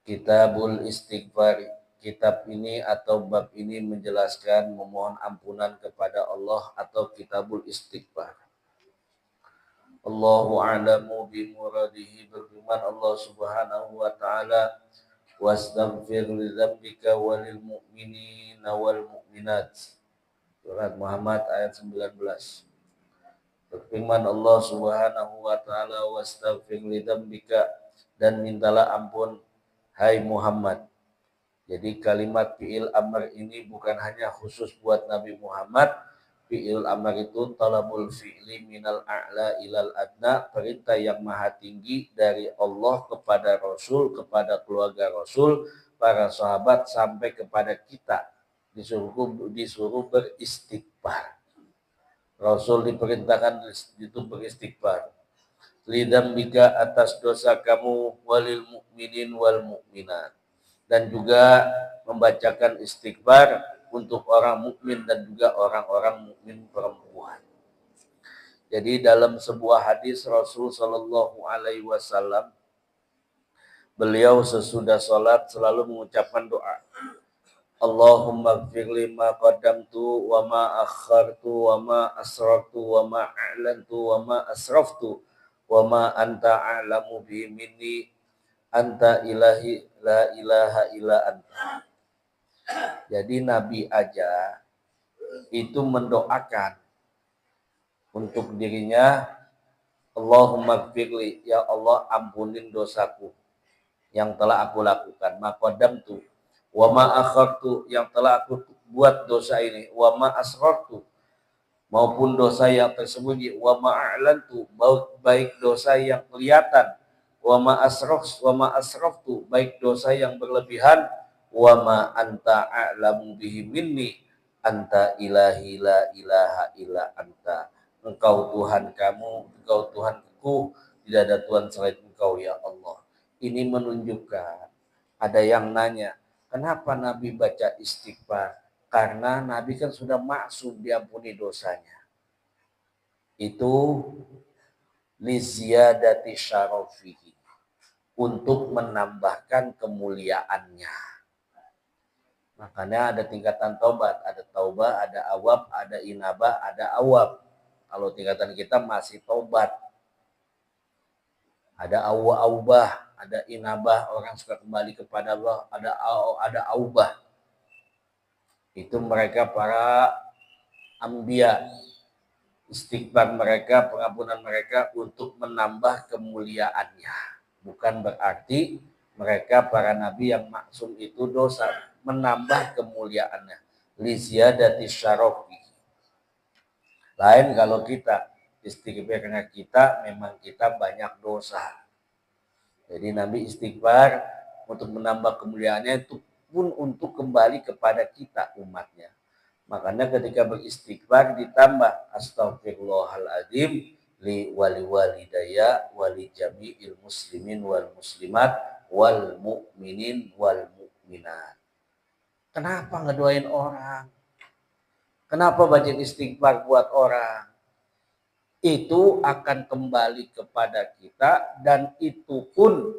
Kitabul Istighfar. Kitab ini atau bab ini menjelaskan memohon ampunan kepada Allah atau Kitabul Istighfar. Allahu a'lamu bi muradihi, berfirman Allah Subhanahu wa taala, wastaghfir li dzambika walil mu'minina wal mu'minat. Surat Muhammad ayat 19. Berfirman Allah Subhanahu wa taala, wastaghfir li dzambika, dan mintalah ampun hai Muhammad. Jadi kalimat fi'il amr ini bukan hanya khusus buat Nabi Muhammad. Fi'il amr itu talabul fi'li minal a'la ilal adna, perintah yang maha tinggi dari Allah kepada Rasul, kepada keluarga Rasul, para sahabat sampai kepada kita. Disuruh beristighfar. Rasul diperintahkan itu beristighfar. Lidambika, atas dosa kamu, walil mu'minin wal mu'minat, dan juga membacakan istighfar untuk orang mukmin dan juga orang-orang mukmin perempuan. Jadi dalam sebuah hadis Rasul Shallallahu Alaihi Wasallam, beliau sesudah sholat selalu mengucapkan doa, Allahumma gfirli ma qaddamtu wa ma akhartu wa ma asrartu wa ma a'lantu wa ma asraftu wa ma anta a'lamu bihi minni anta ilahi la ilaha illa anta. Jadi Nabi aja itu mendoakan untuk dirinya, Allahumma gfirli, ya Allah ampunin dosaku yang telah aku lakukan, ma qaddamtu wa ma akhartu, yang telah aku buat dosa ini, wa ma asrartu, maupun dosa yang tersembunyi, wa ma a'lantu, baik dosa yang kelihatan, wa ma asraftu, baik dosa yang berlebihan, wa ma anta a'lamu bihi minni anta ilahi la ilaha illa anta. Engkau Tuhan kamu, engkau Tuhanku, tidak ada Tuhan selain engkau. Engkau ya Allah. Ini menunjukkan, ada yang nanya, kenapa Nabi baca istighfar? Karena Nabi kan sudah maksum, diampuni dosanya. Itu liziyadati syarafihi, untuk menambahkan kemuliaannya. Makanya ada tingkatan taubat, ada taubah, ada awab, ada inabah, ada awab. Kalau tingkatan kita masih taubat. Ada aubah, ada inabah, orang suka kembali kepada Allah, ada aubah. Itu mereka para anbiya. Istighfar mereka, pengampunan mereka untuk menambah kemuliaannya. Bukan berarti mereka para nabi yang maksum itu dosa, menambah kemuliaannya. Liziyadati syarafi. Lain kalau kita istighfar karena kita memang kita banyak dosa. Jadi Nabi istighfar untuk menambah kemuliaannya, itu pun untuk kembali kepada kita umatnya. Makanya ketika beristighfar ditambah astaghfirullahaladzim li wali walidaya wali jami'il muslimin wal muslimat wal mu'minin wal mu'minat. Kenapa ngedoain orang? Kenapa baca istighfar buat orang? Itu akan kembali kepada kita, dan itu pun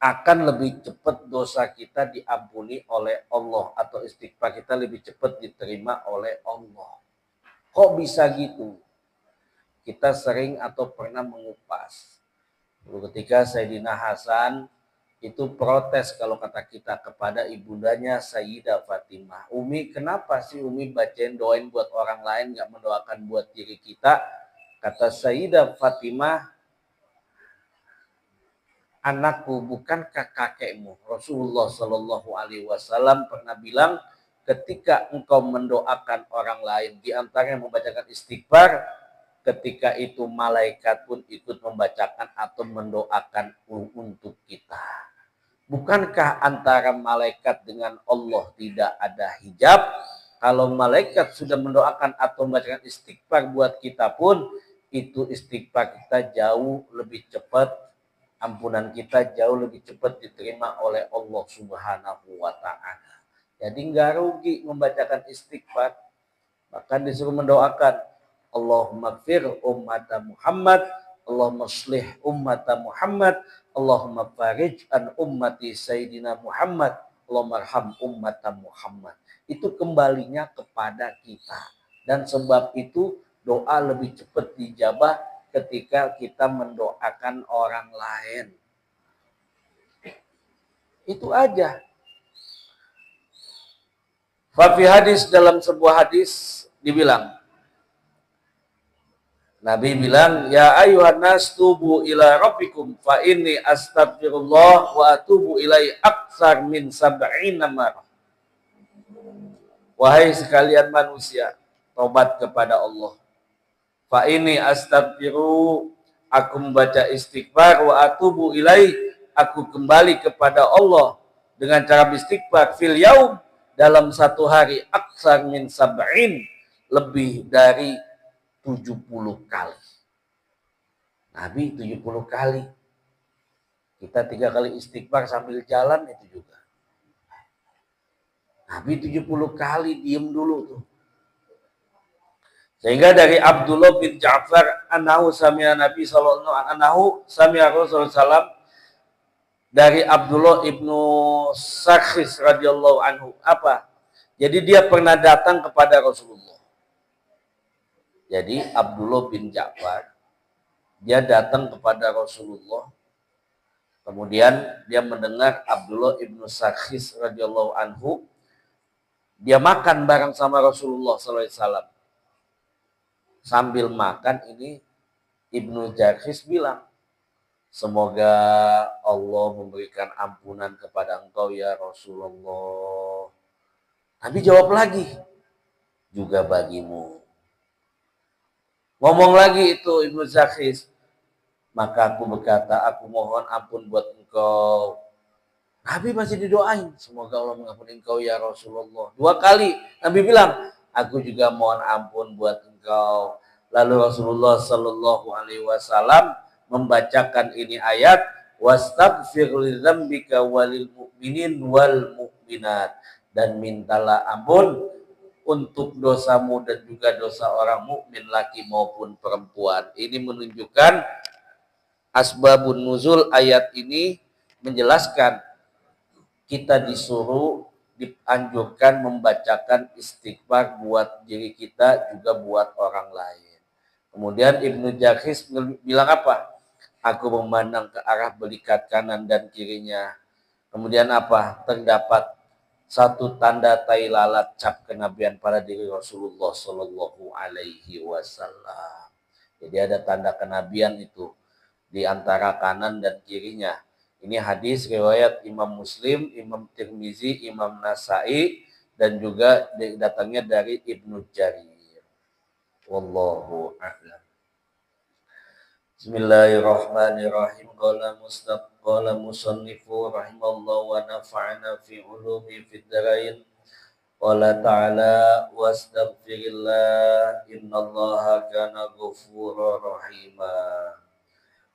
akan lebih cepat dosa kita diampuni oleh Allah, atau istighfar kita lebih cepat diterima oleh Allah. Kok bisa gitu? Kita sering atau pernah mengupas. Ketika Sayyidina Hasan itu protes kalau kata kita kepada ibundanya Sayyidah Fatimah. Umi, kenapa sih Umi bacain doain buat orang lain, gak mendoakan buat diri kita? Kata Sayyidah Fatimah, anakku, bukankah kakekmu Rasulullah Shallallahu Alaihi Wasallam pernah bilang, ketika engkau mendoakan orang lain, di antaranya membacakan istighfar, ketika itu malaikat pun ikut membacakan atau mendoakan untuk kita. Bukankah antara malaikat dengan Allah tidak ada hijab? Kalau malaikat sudah mendoakan atau membacakan istighfar buat kita pun, itu istighfar kita jauh lebih cepat, ampunan kita jauh lebih cepat diterima oleh Allah Subhanahu wa Ta'ala. Jadi nggak rugi membacakan istighfar. Bahkan disuruh mendoakan, Allahumma gfir ummata Muhammad, Allahumma shlih ummata Muhammad, Allahumma farij an ummati Sayyidina Muhammad, Allahumma arham ummata Muhammad. Itu kembalinya kepada kita. Dan sebab itu doa lebih cepat dijabah ketika kita mendoakan orang lain. Itu aja. Fafi hadis, dalam sebuah hadis dibilang, Nabi bilang, ya ayuhan nas tubu ila rabbikum fa inni astaghfirullah wa atubu ilai aktsar min sab'ina marrah. Wahai sekalian manusia, tobat kepada Allah. Fa inni astaghfiru, aku membaca istighfar, wa atubu ilai, aku kembali kepada Allah dengan cara beristighfar fil yaum, dalam satu hari, aktsar min sab'in, lebih dari 70 kali. Nabi 70 kali. Kita 3 kali istighfar sambil jalan itu juga. Nabi 70 kali diem dulu tuh. Sehingga dari Abdullah bin Ja'far anahu sami'a Nabi sallallahu anahu sami'a Rasulullah sallam, dari Abdullah ibnu Sakhis radhiyallahu anhu, apa? Jadi dia pernah datang kepada Rasulullah. Jadi Abdullah bin Ja'far, dia datang kepada Rasulullah. Kemudian dia mendengar Abdullah ibnu Sakhis radhiyallahu anhu, dia makan bareng sama Rasulullah SAW. Sambil makan ini Ibnu Sakhis bilang, semoga Allah memberikan ampunan kepada engkau ya Rasulullah. Nabi jawab lagi, juga bagimu. Ngomong lagi itu Ibnu Sakhis, maka aku berkata, aku mohon ampun buat engkau. Nabi masih didoain, semoga Allah mengampuni engkau ya Rasulullah. 2 kali Nabi bilang, aku juga mohon ampun buat engkau. Lalu Rasulullah Shallallahu Alaihi Wasallam membacakan ini ayat, wastaghfir lidzambika walil mu'minin wal mu'minat, dan mintalah ampun untuk dosamu dan juga dosa orang mukmin laki maupun perempuan. Ini menunjukkan asbabun nuzul ayat ini menjelaskan kita disuruh dianjurkan membacakan istighfar buat diri kita juga buat orang lain. Kemudian Ibnu Jahis bilang apa? Aku memandang ke arah belikat kanan dan kirinya. Kemudian apa? Terdapat satu tanda tai lalat cap kenabian pada diri Rasulullah Shallallahu Alaihi Wasallam. Jadi ada tanda kenabian itu di antara kanan dan kirinya. Ini hadis riwayat Imam Muslim, Imam Tirmizi, Imam Nasai, dan juga datangnya dari Ibnu Jarir. Wallahu a'lam. Bismillahirrahmanirrahim. Qala musannifu rahimallahu wa nafa'ana fi ulumi fid darain. Qala ta'ala wastaghfirillah innallaha kana ghafurur rahima.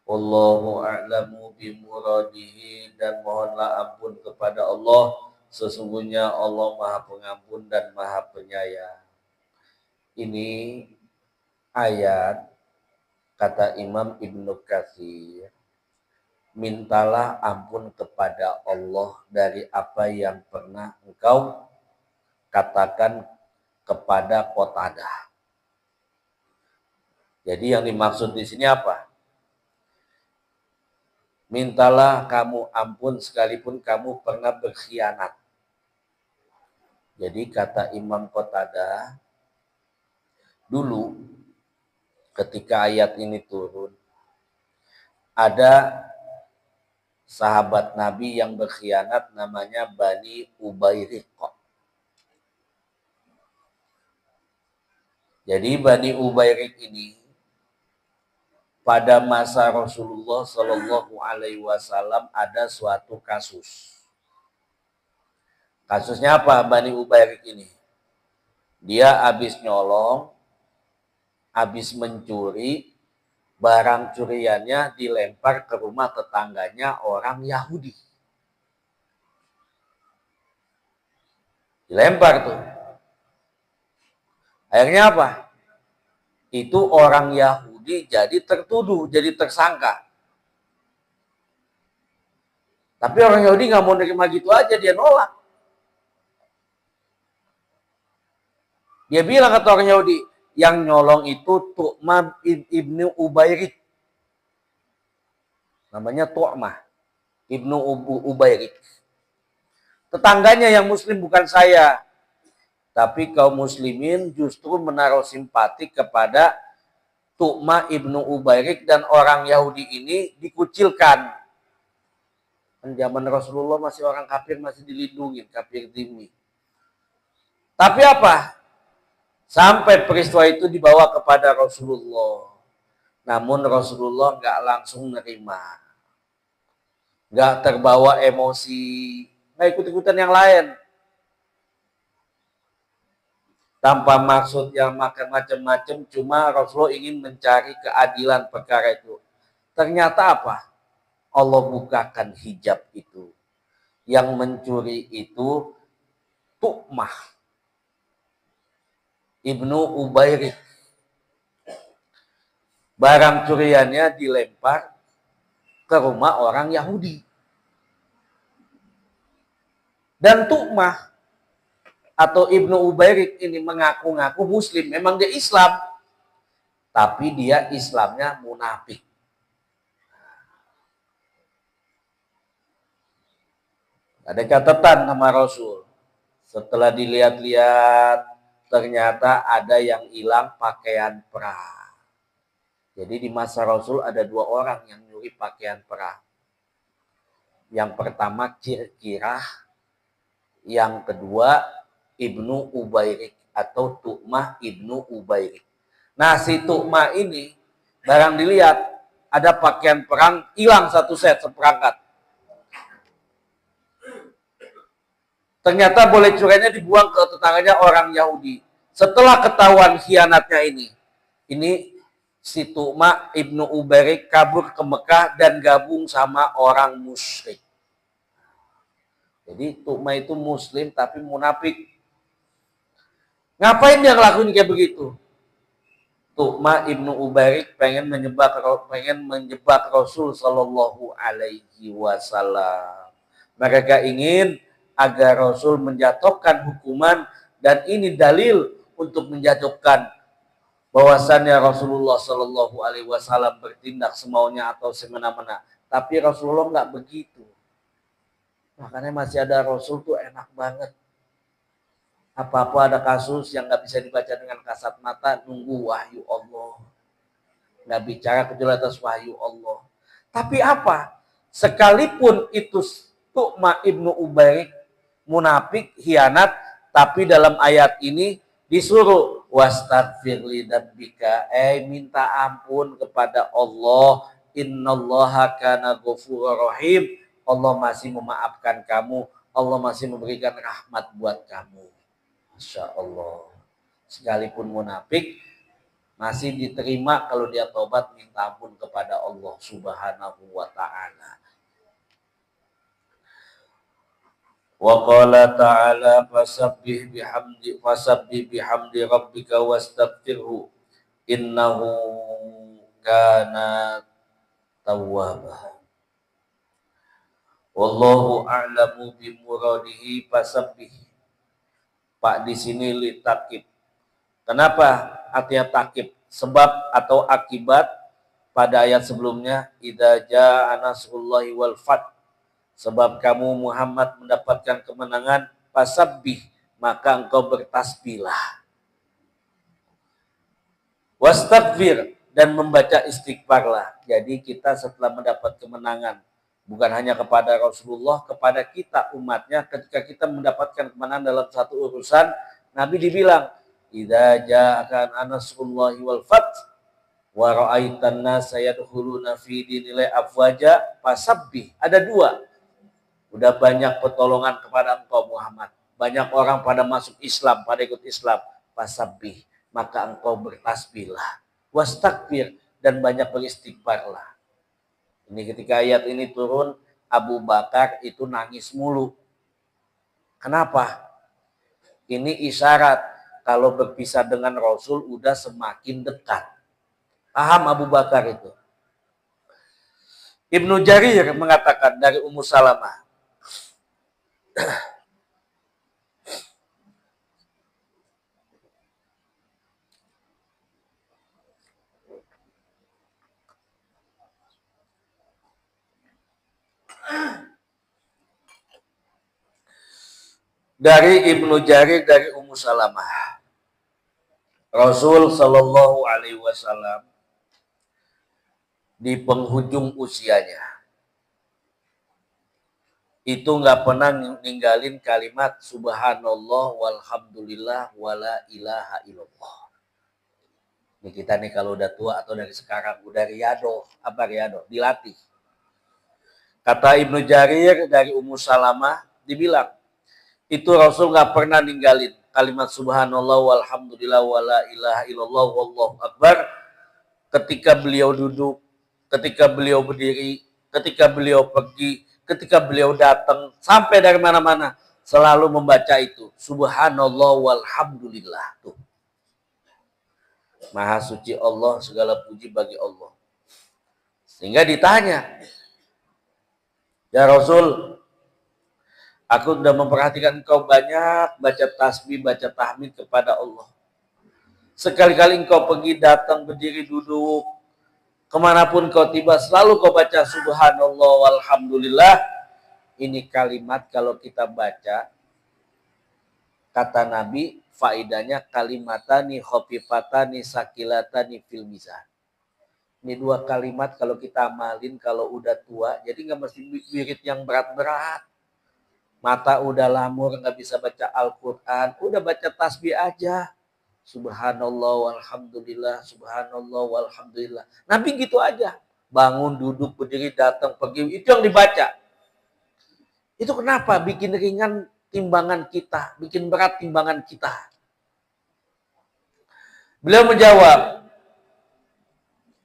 Wallahu a'lamu bimuradihi, dan mohonlah ampun kepada Allah, sesungguhnya Allah Maha Pengampun dan Maha Penyayang. Ini ayat kata Imam Ibnu Katsir, mintalah ampun kepada Allah dari apa yang pernah engkau katakan kepada Qatadah. Jadi yang dimaksud di sini apa? Mintalah kamu ampun sekalipun kamu pernah berkhianat. Jadi kata Imam Qatadah, dulu ketika ayat ini turun, ada sahabat Nabi yang berkhianat namanya Bani Ubayriq. Jadi Bani Ubayriq ini pada masa Rasulullah Shallallahu Alaihi Wasallam ada suatu kasus. Kasusnya apa Bani Ubayriq ini? Dia habis nyolong, habis mencuri, barang curiannya dilempar ke rumah tetangganya orang Yahudi. Dilempar tuh. Akhirnya apa? Itu orang Yahudi jadi tertuduh, jadi tersangka. Tapi orang Yahudi nggak mau nerima gitu aja, dia nolak. Dia bilang kata orang Yahudi, yang nyolong itu Tu'mah ibnu Ubayriq. Namanya Tu'mah ibnu Ubayriq. Tetangganya yang muslim bukan saya. Tapi kaum muslimin justru menaruh simpati kepada Tu'mah ibnu Ubayriq, dan orang Yahudi ini dikucilkan. Zaman Rasulullah masih orang kafir, masih dilindungi, kafir dhimmi. Tapi apa? Sampai peristiwa itu dibawa kepada Rasulullah. Namun Rasulullah nggak langsung nerima. Nggak terbawa emosi. Nggak ikut-ikutan yang lain. Tanpa maksud yang macam-macam, cuma Rasulullah ingin mencari keadilan perkara itu. Ternyata apa? Allah bukakan hijab itu. Yang mencuri itu Tu'mah ibnu Ubayriq. Barang curiannya dilempar ke rumah orang Yahudi. Dan Tu'mah atau Ibnu Ubayriq ini mengaku-ngaku muslim, memang dia Islam, tapi dia Islamnya munafik. Ada catatan sama Rasul. Setelah dilihat-lihat, ternyata ada yang hilang pakaian perang. Jadi di masa Rasul ada 2 orang yang nyuri pakaian perang. Yang pertama Kirkirah, yang kedua Ibnu Ubayriq atau Tu'mah ibnu Ubayriq. Nah si Tu'mah ini barang dilihat ada pakaian perang hilang 1 set seperangkat. Ternyata boleh curiannya dibuang ke tetangganya orang Yahudi. Setelah ketahuan khianatnya ini si Tu'ma ibnu Ubarik kabur ke Mekah dan gabung sama orang musyrik. Jadi Tu'ma itu muslim tapi munafik. Ngapain dia ngelakuin kayak begitu? Tu'ma ibnu Ubarik pengen menjebak Rasul Shallallahu Alaihi Wasallam. Mereka ingin agar Rasul menjatuhkan hukuman, dan ini dalil untuk menjatuhkan bahwasannya Rasulullah Shallallahu Alaihi Wasallam bertindak semaunya atau semena-mena. Tapi Rasulullah nggak begitu. Makanya masih ada Rasul tuh enak banget. Apa-apa ada kasus yang nggak bisa dibaca dengan kasat mata, nunggu wahyu Allah. Nggak bicara kecuali atas wahyu Allah. Tapi apa? Sekalipun itu Tu'ma ibnu Ubarik munafik, khianat, tapi dalam ayat ini disuruh wastaghfir li dzambika, minta ampun kepada Allah. Innallaha kana ghafurur rahim. Allah masih memaafkan kamu. Allah masih memberikan rahmat buat kamu. Masya Allah. Sekalipun munafik masih diterima kalau dia tobat minta ampun kepada Allah Subhanahu wa ta'ala. Wa qala ta'ala fasabbih bihamdi rabbika wastaghfirhu innahu kana tawwaba. Wallahu a'lamu bimuradihi fasabbih. Pak di sini li takib. Kenapa artinya takib? Sebab atau akibat pada ayat sebelumnya idza jaa nasrullahi wal fath. Sebab kamu Muhammad mendapatkan kemenangan, fasabbih, maka engkau bertasbihlah. Wastaghfir, dan membaca istighfarlah. Jadi kita setelah mendapat kemenangan, bukan hanya kepada Rasulullah, kepada kita umatnya, ketika kita mendapatkan kemenangan dalam satu urusan, Nabi dibilang, idza ja'aka nasrullahi wal fath wa ra'aitan nasa yadkhuluna fi dinillahi afwaja fasabbih. Ada dua. Udah banyak pertolongan kepada engkau Muhammad. Banyak orang pada masuk Islam, pada ikut Islam. Fasabbih, maka engkau bertasbihlah. Wastaghfir, dan banyak beristighfarlah. Ini ketika ayat ini turun, Abu Bakar itu nangis mulu. Kenapa? Ini isyarat kalau berpisah dengan Rasul udah semakin dekat. Paham Abu Bakar itu? Ibnu Jarir mengatakan dari Ummu Salamah. Dari Ibnu Jarir dari Ummu Salamah, Rasul Shallallahu Alaihi Wasallam di penghujung usianya itu nggak pernah ninggalin kalimat subhanallah walhamdulillah wala ilaha illallah. Ini kita nih kalau udah tua atau dari sekarang udah riado, apa riado? Dilatih. Kata Ibnu Jarir dari Ummu Salamah dibilang, itu Rasul nggak pernah ninggalin kalimat subhanallah walhamdulillah wala ilaha illallah wallahu akbar ketika beliau duduk, ketika beliau berdiri, ketika beliau pergi, ketika beliau datang, sampai dari mana-mana selalu membaca itu subhanallah walhamdulillah. Tuh. Maha suci Allah, segala puji bagi Allah. Sehingga ditanya, ya Rasul, aku sudah memperhatikan engkau banyak baca tasbih, baca tahmid kepada Allah. Sekali-kali engkau pergi, datang, berdiri, duduk, kemanapun kau tiba, selalu kau baca subhanallah walhamdulillah. Ini kalimat kalau kita baca, kata Nabi, faidahnya kalimatani khofifatani sakilatani fil mizan. Ini dua kalimat kalau kita amalin kalau udah tua, jadi nggak mesti wirid yang berat-berat. Mata udah lamur, nggak bisa baca Al-Quran, udah baca tasbih aja. Subhanallah walhamdulillah, subhanallah walhamdulillah. Nabi gitu aja. Bangun, duduk, berdiri, datang, pergi, itu yang dibaca. Itu kenapa? Bikin ringan timbangan kita, bikin berat timbangan kita. Beliau menjawab,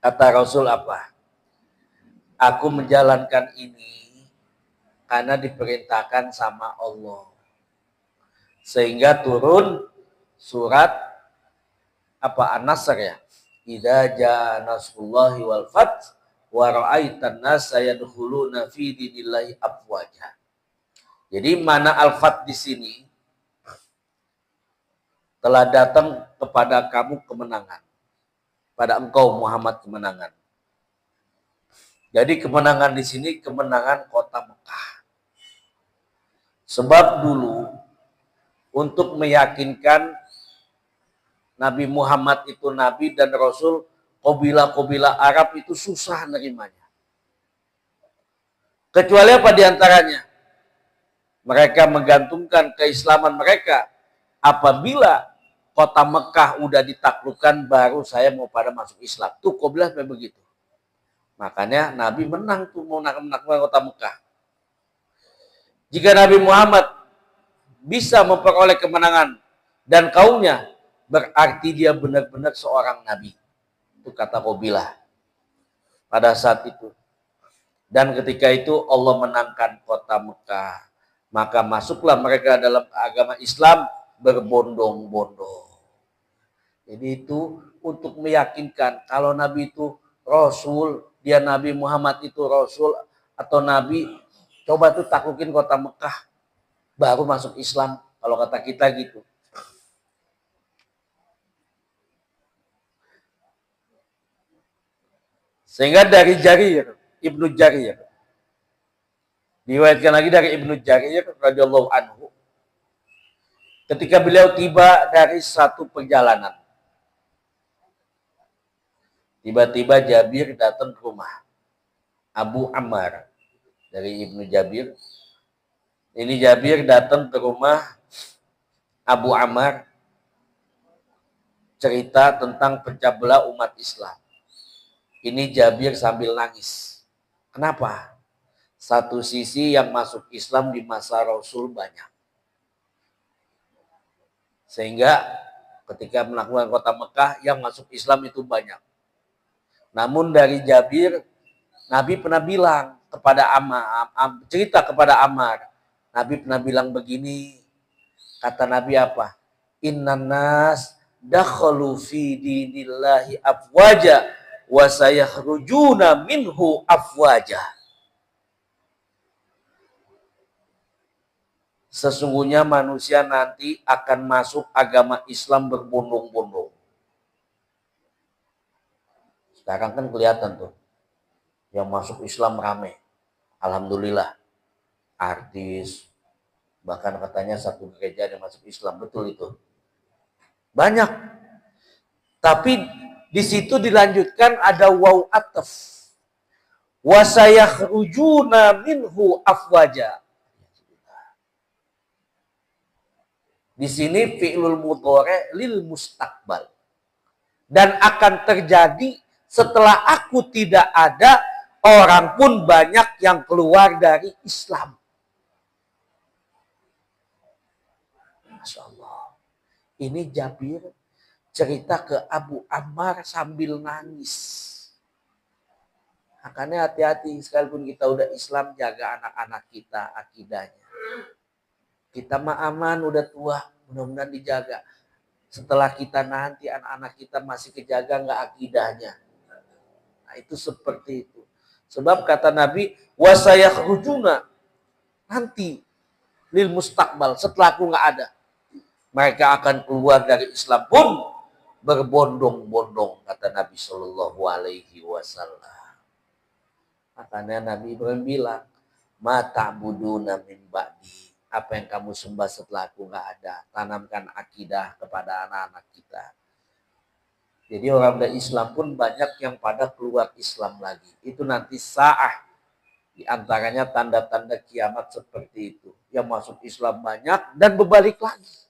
Kata Rasul apa? Aku menjalankan ini karena diperintahkan sama Allah. Sehingga turun surat apa, An-Nasr ya. Idza jaa nasrullahi wal fath wa ra'aitan nasa yadkhuluna fi dinillahi afwaja. Jadi mana al-fath di sini? Telah datang kepada kamu kemenangan. Pada engkau Muhammad kemenangan. Jadi kemenangan di sini kemenangan kota Mekah. Sebab dulu untuk meyakinkan Nabi Muhammad itu Nabi dan Rasul, kabilah-kabilah Arab itu susah nerimanya. Kecuali apa diantaranya? Mereka menggantungkan keislaman mereka. Apabila kota Mekah udah ditaklukkan, baru saya mau pada masuk Islam. Tuh kabilah kayak begitu. Makanya Nabi menang tuh mau menaklukkan kota Mekah. Jika Nabi Muhammad bisa memperoleh kemenangan dan kaumnya, berarti dia benar-benar seorang nabi. Itu kata kabilah pada saat itu. Dan ketika itu Allah menangkan kota Mekah. Maka masuklah mereka dalam agama Islam berbondong-bondong. Jadi itu untuk meyakinkan kalau Nabi itu Rasul, dia Nabi Muhammad itu Rasul atau Nabi, coba tuh taklukin kota Mekah, baru masuk Islam. Kalau kata kita gitu. Sehingga dari Jarir, Ibnu Jarir, diriwayatkan lagi dari Ibnu Jarir radhiyallahu anhu, ketika beliau tiba dari satu perjalanan, tiba-tiba Jabir datang ke rumah Abu Ammar. Dari Ibnu Jabir, ini Jabir datang ke rumah Abu Ammar, cerita tentang pecah belah umat Islam. Ini Jabir sambil nangis. Kenapa? Satu sisi yang masuk Islam di masa Rasul banyak. Sehingga ketika menaklukkan kota Mekah, yang masuk Islam itu banyak. Namun dari Jabir, Nabi pernah bilang kepada Ammar, cerita kepada Ammar. Nabi pernah bilang begini, kata Nabi apa? Innan nas dakhalu fi dinillahi afwaja wa sayakhrujuna minhu afwaja. Sesungguhnya manusia nanti akan masuk agama Islam berbondong-bondong. Sekarang kan kelihatan tuh, yang masuk Islam rame. Alhamdulillah. Artis, bahkan katanya satu gereja yang masuk Islam, betul itu. Banyak. Tapi di situ dilanjutkan ada waw ataf. Wa sayakhrujuna minhu afwaja. Di sini fi'lul mudhari' lil mustaqbal. Dan akan terjadi setelah aku tidak ada, orang pun banyak yang keluar dari Islam. Masya Allah. Ini Jabir cerita ke Abu Ammar sambil nangis. Makanya hati-hati, sekalipun kita udah Islam, jaga anak-anak kita akidahnya. Kita mah aman, udah tua, mudah-mudahan dijaga. Setelah kita nanti anak-anak kita masih kejaga nggak akidahnya. Nah itu seperti itu. Sebab kata Nabi, wasayakhrujuna, nanti lil mustaqbal, setelah aku nggak ada, mereka akan keluar dari Islam pun berbondong-bondong, kata Nabi Shallallahu Alaihi Wasallam. Makanya Nabi Ibrahim bilang, mata buduna min ba'di, apa yang kamu sembah setelah aku nggak ada, tanamkan akidah kepada anak-anak kita. Jadi orang dari Islam pun banyak yang pada keluar Islam lagi. Itu nanti sa'ah. Di antaranya tanda-tanda kiamat seperti itu. Yang masuk Islam banyak dan berbalik lagi.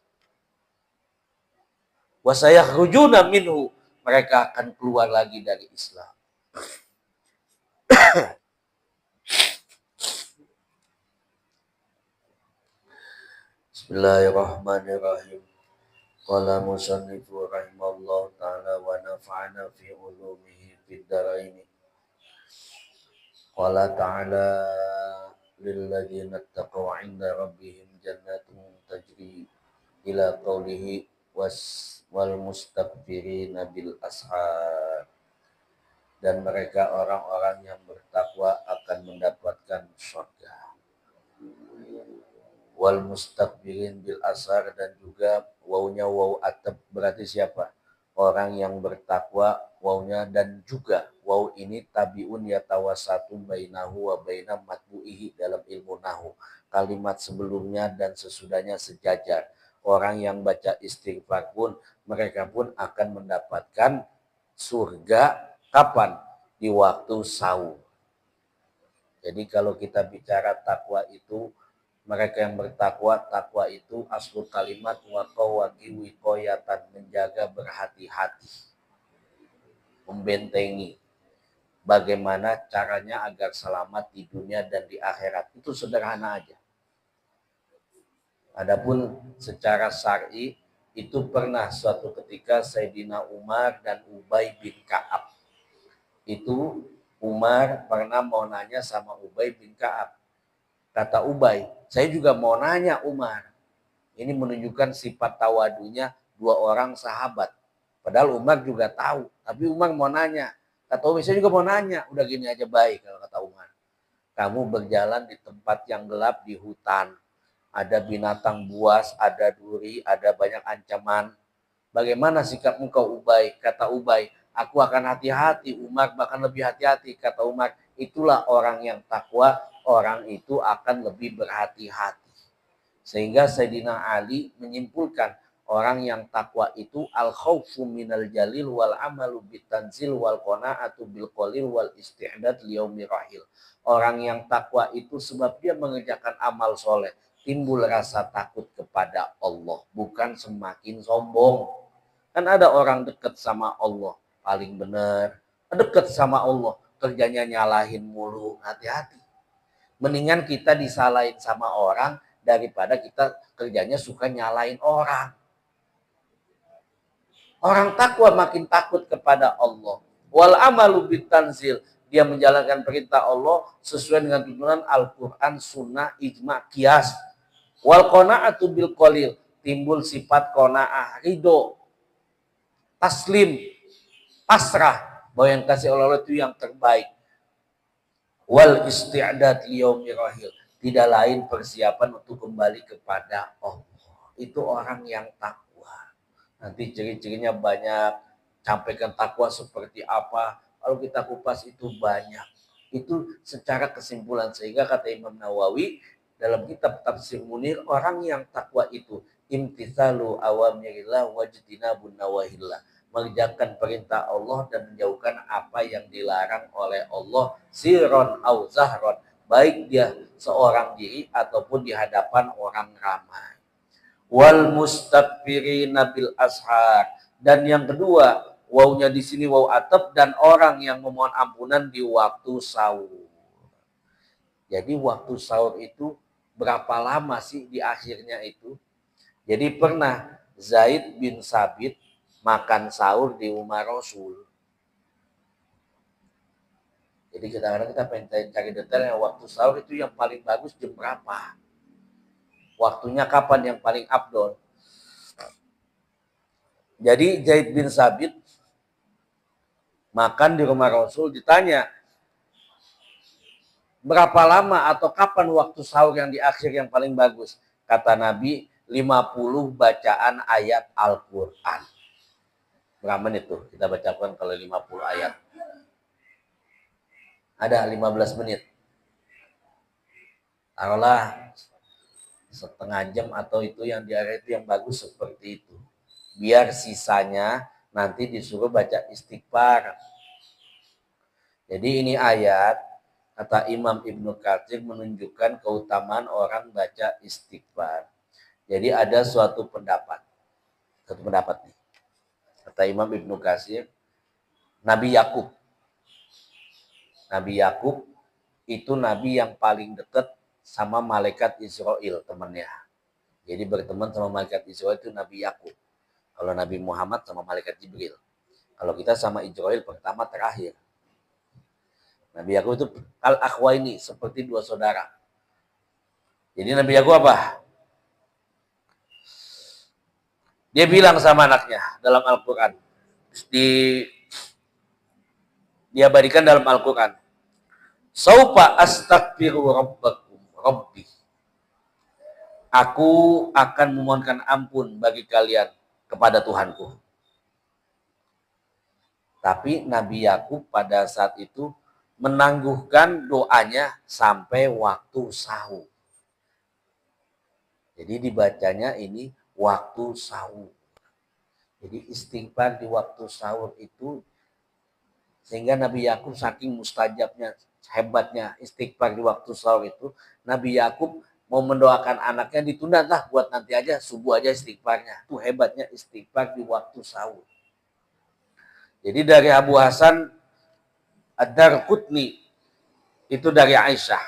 Wasayakhrujuna minhu, mereka akan keluar lagi dari Islam. Bismillahirrahmanirrahim. Qala musannifu rahimallahu ta'ala wa nafa'ana fi ulumihi fid dharaini. Qala ta'ala lilladzina ittaqaw 'inda rabbihim jannatun tajri ila qawlihi wal mustakbirina bil ashar. Dan mereka orang-orang yang bertakwa akan mendapatkan surga. Wal mustakbirin bil ashar, dan juga wawunya waw atab berarti siapa? Orang yang bertakwa, wawunya dan juga. Waw ini tabiun yatawasatu bainahu wa baina matbu'ihi dalam ilmu nahu. Kalimat sebelumnya dan sesudahnya sejajar. Orang yang baca istighfar pun, mereka pun akan mendapatkan surga. Kapan? Di waktu sahur. Jadi kalau kita bicara takwa itu, mereka yang bertakwa, takwa itu aslu kalimat waqawati wiqayatan, menjaga berhati-hati, membentengi. Bagaimana caranya agar selamat di dunia dan di akhirat. Itu sederhana aja. Adapun secara syar'i, itu pernah suatu ketika Sayyidina Umar dan Ubay bin Ka'ab. Itu Umar pernah mau nanya sama Ubay bin Ka'ab. Kata Ubay, saya juga mau nanya Umar. Ini menunjukkan sifat tawadunya dua orang sahabat. Padahal Umar juga tahu. Tapi Umar mau nanya. Kata Ubay, saya juga mau nanya. Udah gini aja baik kalau kata Umar. Kamu berjalan di tempat yang gelap di hutan. Ada binatang buas, ada duri, ada banyak ancaman. Bagaimana sikapmu kau Ubay? Kata Ubay, aku akan hati-hati. Umar bahkan lebih hati-hati. Kata Umar, itulah orang yang takwa. Orang itu akan lebih berhati-hati. Sehingga Sayyidina Ali menyimpulkan orang yang takwa itu al-khawfu minal jalil wal amalu bitanzil wal qana'atu bil qalil wal isti'dad liyaumi rahil. Orang yang takwa itu sebab dia mengerjakan amal soleh, timbul rasa takut kepada Allah, bukan semakin sombong. Kan ada orang dekat sama Allah, paling benar, dekat sama Allah, kerjanya nyalahin mulu, hati-hati. Mendingan kita disalahin sama orang daripada kita kerjanya suka nyalain orang. Orang takwa makin takut kepada Allah. Wal amalu bitanzil, dia menjalankan perintah Allah sesuai dengan tuntunan Al-Quran, Sunnah, Ijma, Qiyas. Wal qana'atu bil qalil, timbul sifat qana'ah, ridho, taslim, pasrah, bahwa yang kasih Allah itu yang terbaik. Wal isti'dad liyaumi rahil, tidak lain persiapan untuk kembali kepada Allah. Itu orang yang takwa. Nanti ciri-cirinya banyak, sampaikan takwa seperti apa. Kalau kita kupas itu banyak. Itu secara kesimpulan, sehingga kata Imam Nawawi dalam kitab Tafsir Munir, orang yang takwa itu imtithalu awamirillah wajtinabun nawahillah, mengerjakan perintah Allah dan menjauhkan apa yang dilarang oleh Allah, sirron au zahron, baik dia seorang diri ataupun di hadapan orang ramai. Wal mustakbirina bil ashar, dan yang kedua, wawnya di sini waw atap, dan orang yang memohon ampunan di waktu sahur. Jadi waktu sahur itu berapa lama sih di akhirnya itu? Jadi pernah Zaid bin Sabit makan sahur di rumah Rasul. Jadi kadang-kadang kita pengen cari detailnya, waktu sahur itu yang paling bagus jam berapa? Waktunya kapan yang paling afdol? Jadi Zaid bin Sabit makan di rumah Rasul, ditanya berapa lama atau kapan waktu sahur yang di akhir yang paling bagus? Kata Nabi, 50 bacaan ayat Al-Quran. Berapa menit tuh kita bacakan kalau 50 ayat? Ada 15 menit. Taruhlah setengah jam atau itu yang di akhir itu yang bagus seperti itu. Biar sisanya nanti disuruh baca istighfar. Jadi ini ayat, kata Imam Ibnu Katsir, menunjukkan keutamaan orang baca istighfar. Jadi ada suatu pendapat. Satu pendapat nih. Kata Imam Ibnu Katsir, Nabi Yakub. Nabi Yakub itu nabi yang paling dekat sama malaikat Israel, temannya. Jadi berteman sama malaikat Israel itu Nabi Yakub. Kalau Nabi Muhammad sama malaikat Jibril. Kalau kita sama Israel pertama terakhir. Nabi Yakub itu al-akhwa ini seperti dua saudara. Jadi Nabi Yakub apa? Dia bilang sama anaknya dalam Al-Quran. Diabadikan dalam Al-Quran. Saufa astaghfiru rabbi. Aku akan memohonkan ampun bagi kalian kepada Tuhanku. Tapi Nabi Yakub pada saat itu menangguhkan doanya sampai waktu sahur. Jadi dibacanya ini waktu sahur. Jadi istighfar di waktu sahur itu, sehingga Nabi Yakub saking mustajabnya, hebatnya istighfar di waktu sahur itu, Nabi Yakub mau mendoakan anaknya ditunda lah buat nanti aja, subuh aja istighfarnya. Itu hebatnya istighfar di waktu sahur. Jadi dari Abu Hasan Ad-Darqutni, itu dari Aisyah,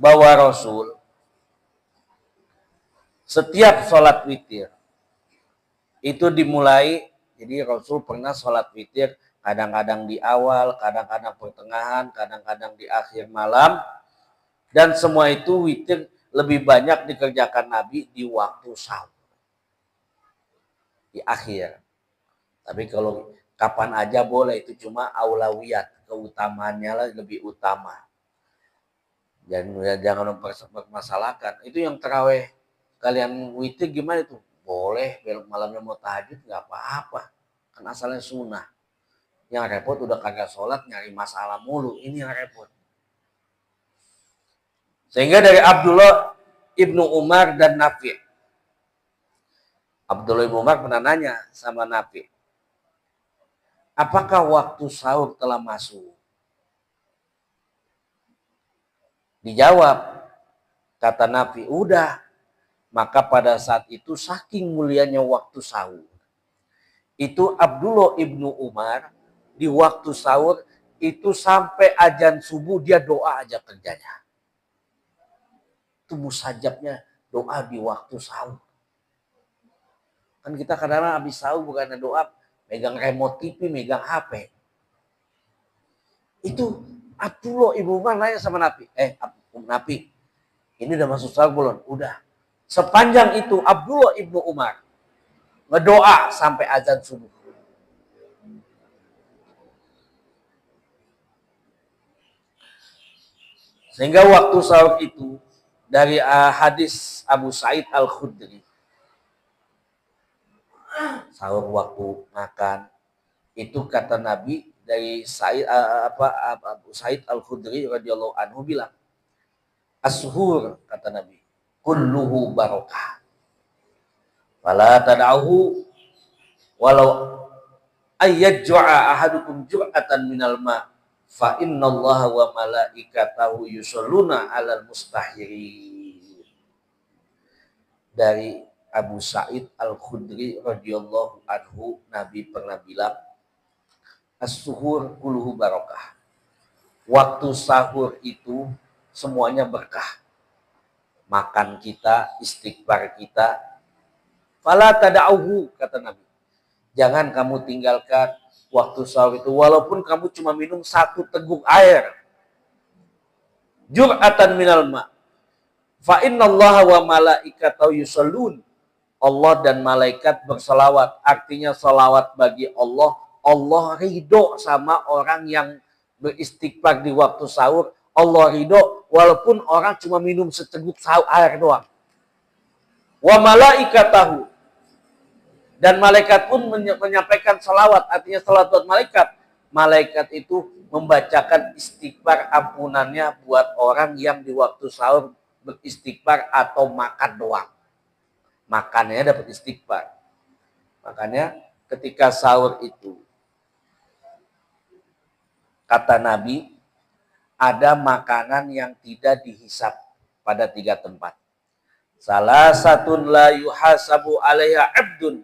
bahwa Rasul setiap sholat witir itu dimulai, jadi Rasul pernah sholat witir kadang-kadang di awal, kadang-kadang pertengahan, kadang-kadang di akhir malam, dan semua itu witir lebih banyak dikerjakan Nabi di waktu sahur, di akhir. Tapi kalau kapan aja boleh, itu cuma aulawiyat, keutamaannya lah lebih utama. Dan jangan mempermasalahkan. Itu yang terawih kalian witir gimana itu? Boleh, malamnya mau tahajud nggak apa-apa. Kan asalnya sunnah. Yang repot udah kagak sholat nyari masalah mulu. Ini yang repot. Sehingga dari Abdullah ibnu Umar dan Nafi. Abdullah ibnu Umar pernah nanya sama Nafi, apakah waktu sahur telah masuk? Dijawab, kata Nafi, udah. Maka pada saat itu saking mulianya waktu sahur, itu Abdullah ibnu Umar di waktu sahur itu sampai azan subuh dia doa aja kerjanya. Itu mustajabnya doa di waktu sahur. Kan kita kadang-kadang habis sahur bukannya doa, megang remote TV, megang HP. Itu Abdullah ibnu Umar nanya sama Nabi, Nabi, ini udah masuk sahur belum? Udah. Sepanjang itu Abdullah ibnu Umar ngedoa sampai azan subuh. Sehingga waktu sahur itu dari hadis Abu Sa'id Al-Khudri, sahur waktu makan itu kata Nabi dari Abu Sa'id Al-Khudri radhiyallahu anhu bilang, as-suhur kata Nabi, kulluhu barakah. Fala tad'uhu walau ayyaj'a ahadukum jur'atan minal ma' fa innallaha wa malaikatahu yusholluna 'alal mustahirin. Dari Abu Sa'id Al-Khudri radhiyallahu anhu, Nabi pernah bilang, as-suhur kulluhu barakah. Waktu sahur itu semuanya berkah. Makan kita, istighfar kita. Fala tada'uhu kata Nabi. Jangan kamu tinggalkan waktu sahur itu walaupun kamu cuma minum 1 teguk air. Jur'atan minal ma. Fa innallaha wa malaikatahu yushollun. Allah dan malaikat berselawat. Artinya selawat bagi Allah. Allah ridho sama orang yang beristighfar di waktu sahur. Allah ridho walaupun orang cuma minum seteguk air doang. Wa malaikatahu, dan malaikat pun menyampaikan salawat, artinya salawat buat malaikat. Malaikat itu membacakan istighfar ampunannya buat orang yang di waktu sahur beristighfar atau makan doang. Makannya dapat istighfar. Makanya ketika sahur itu, kata Nabi, ada makanan yang tidak dihisap pada 3 tempat. Salah satun la yuhasabu alaiha abdun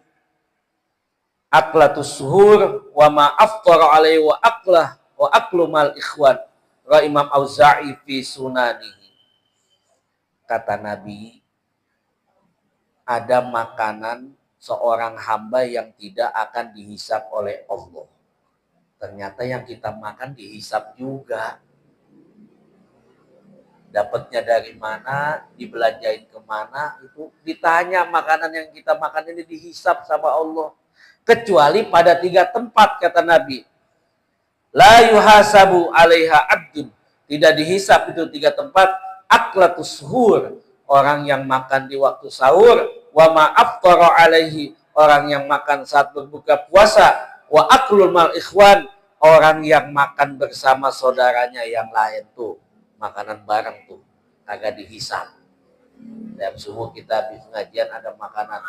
aklatus suhur wa ma aftara alaihi wa aklu mal ikhwan. Ra Imam Auza'i fi sunanihi. Kata Nabi, ada makanan seorang hamba yang tidak akan dihisap oleh Allah. Ternyata yang kita makan dihisap juga. Dapatnya dari mana, dibelanjain kemana, itu ditanya. Makanan yang kita makan ini dihisap sama Allah. Kecuali pada 3 tempat, kata Nabi. La yuhasabu alaiha abdun. Tidak dihisap itu 3 tempat. Aklatus suhur. Orang yang makan di waktu sahur. Wa ma'aftara alaihi. Orang yang makan saat berbuka puasa. Wa aklul mal ikhwan. Orang yang makan bersama saudaranya yang lain tuh. Makanan bareng tuh. Kagak dihisap. Dalam subuh kita habis pengajian ada makanan.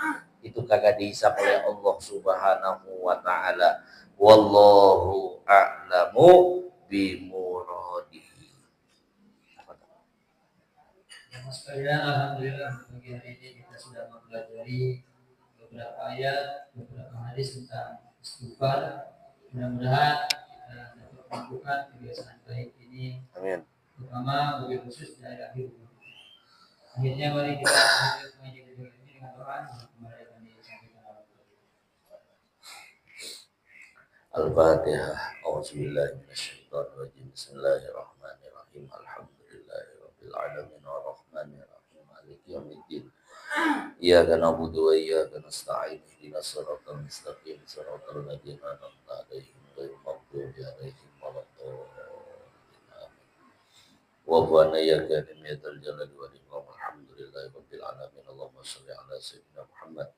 Itu kagak dihisap oleh Allah Subhanahu wa ta'ala. Wallahu a'lamu bimuradihi. Mas sekalian, alhamdulillah pagi hari ini kita sudah mempelajari beberapa ayat, beberapa hadis tentang istighfar. Mudah-mudahan kita dapat melakukan kebiasaan baik ini, Amin. terutama lebih khusus dari akhir umur. Akhirnya mari kita akhiri pengajian ini dengan doa kembali akan disampaikan oleh Al-Fatihah. A'udzubillahi minasyaitonirrajim. Bismillahirrahmanirrahim. Alhamdulillahirabbil alamin arrahmanir rahim maliki yaumiddin. Iyyaka na'budu wa iyyaka nasta'in. Ihdinas siratal mustaqim. Siratal ladzina an'amta 'alaihim ghairil maghdubi 'alaihim waladdallin. Wa huwa ya karim ya dzal jalali wal ikram. Alhamdulillahirabbil alamin. Allahumma shalli ala sayyidina Muhammad.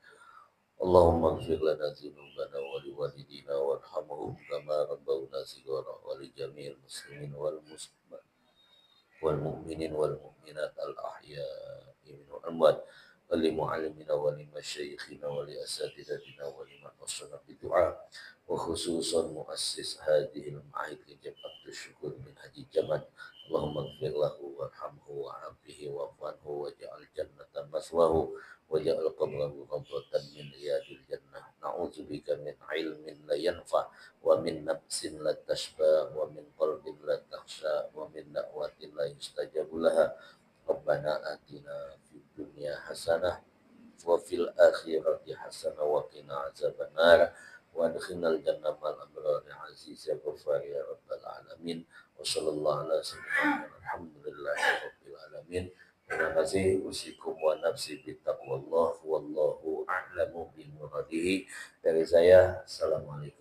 Allahumma ighfir lana dzunubana wa liwalidina warhamhum kama rabbawna shighara wa li jami'il muslimin wal muslimat wal mu'minin wal mu'minat al ahya'i minhum wal amwat wa li mu'allimina wa li masyayikhina wa li asatidatina wa li man wasana bi du'a wa khususan muassis hadhil ma'id li jam'at syukur min haji jaman. Allahumma ighfir lahu warhamhu wa'afihi wa'fu waj'al jannatan maswahu waj'al qabrahu rawdatan min riyadil jannah. Na'udzubika min ilmin la yanfa wa min nafsin la tashba wa min qalbin la takhsha wa min da'watin la yustajabu laha. Rabbana atina fid dunya hasanah wa fil akhirati hasanah wa qina azabannar wa adkhilnal jannata ma'al abrari aziz ya ghafar ya rabbal alamin. Wa sallallahu ala sayyidina alhamdulillahi rabbil alamin. Terima kasih. Usikum wa nafsi bittaqwallah wallahu a'lamu bimuradihi. Dari saya, assalamualaikum.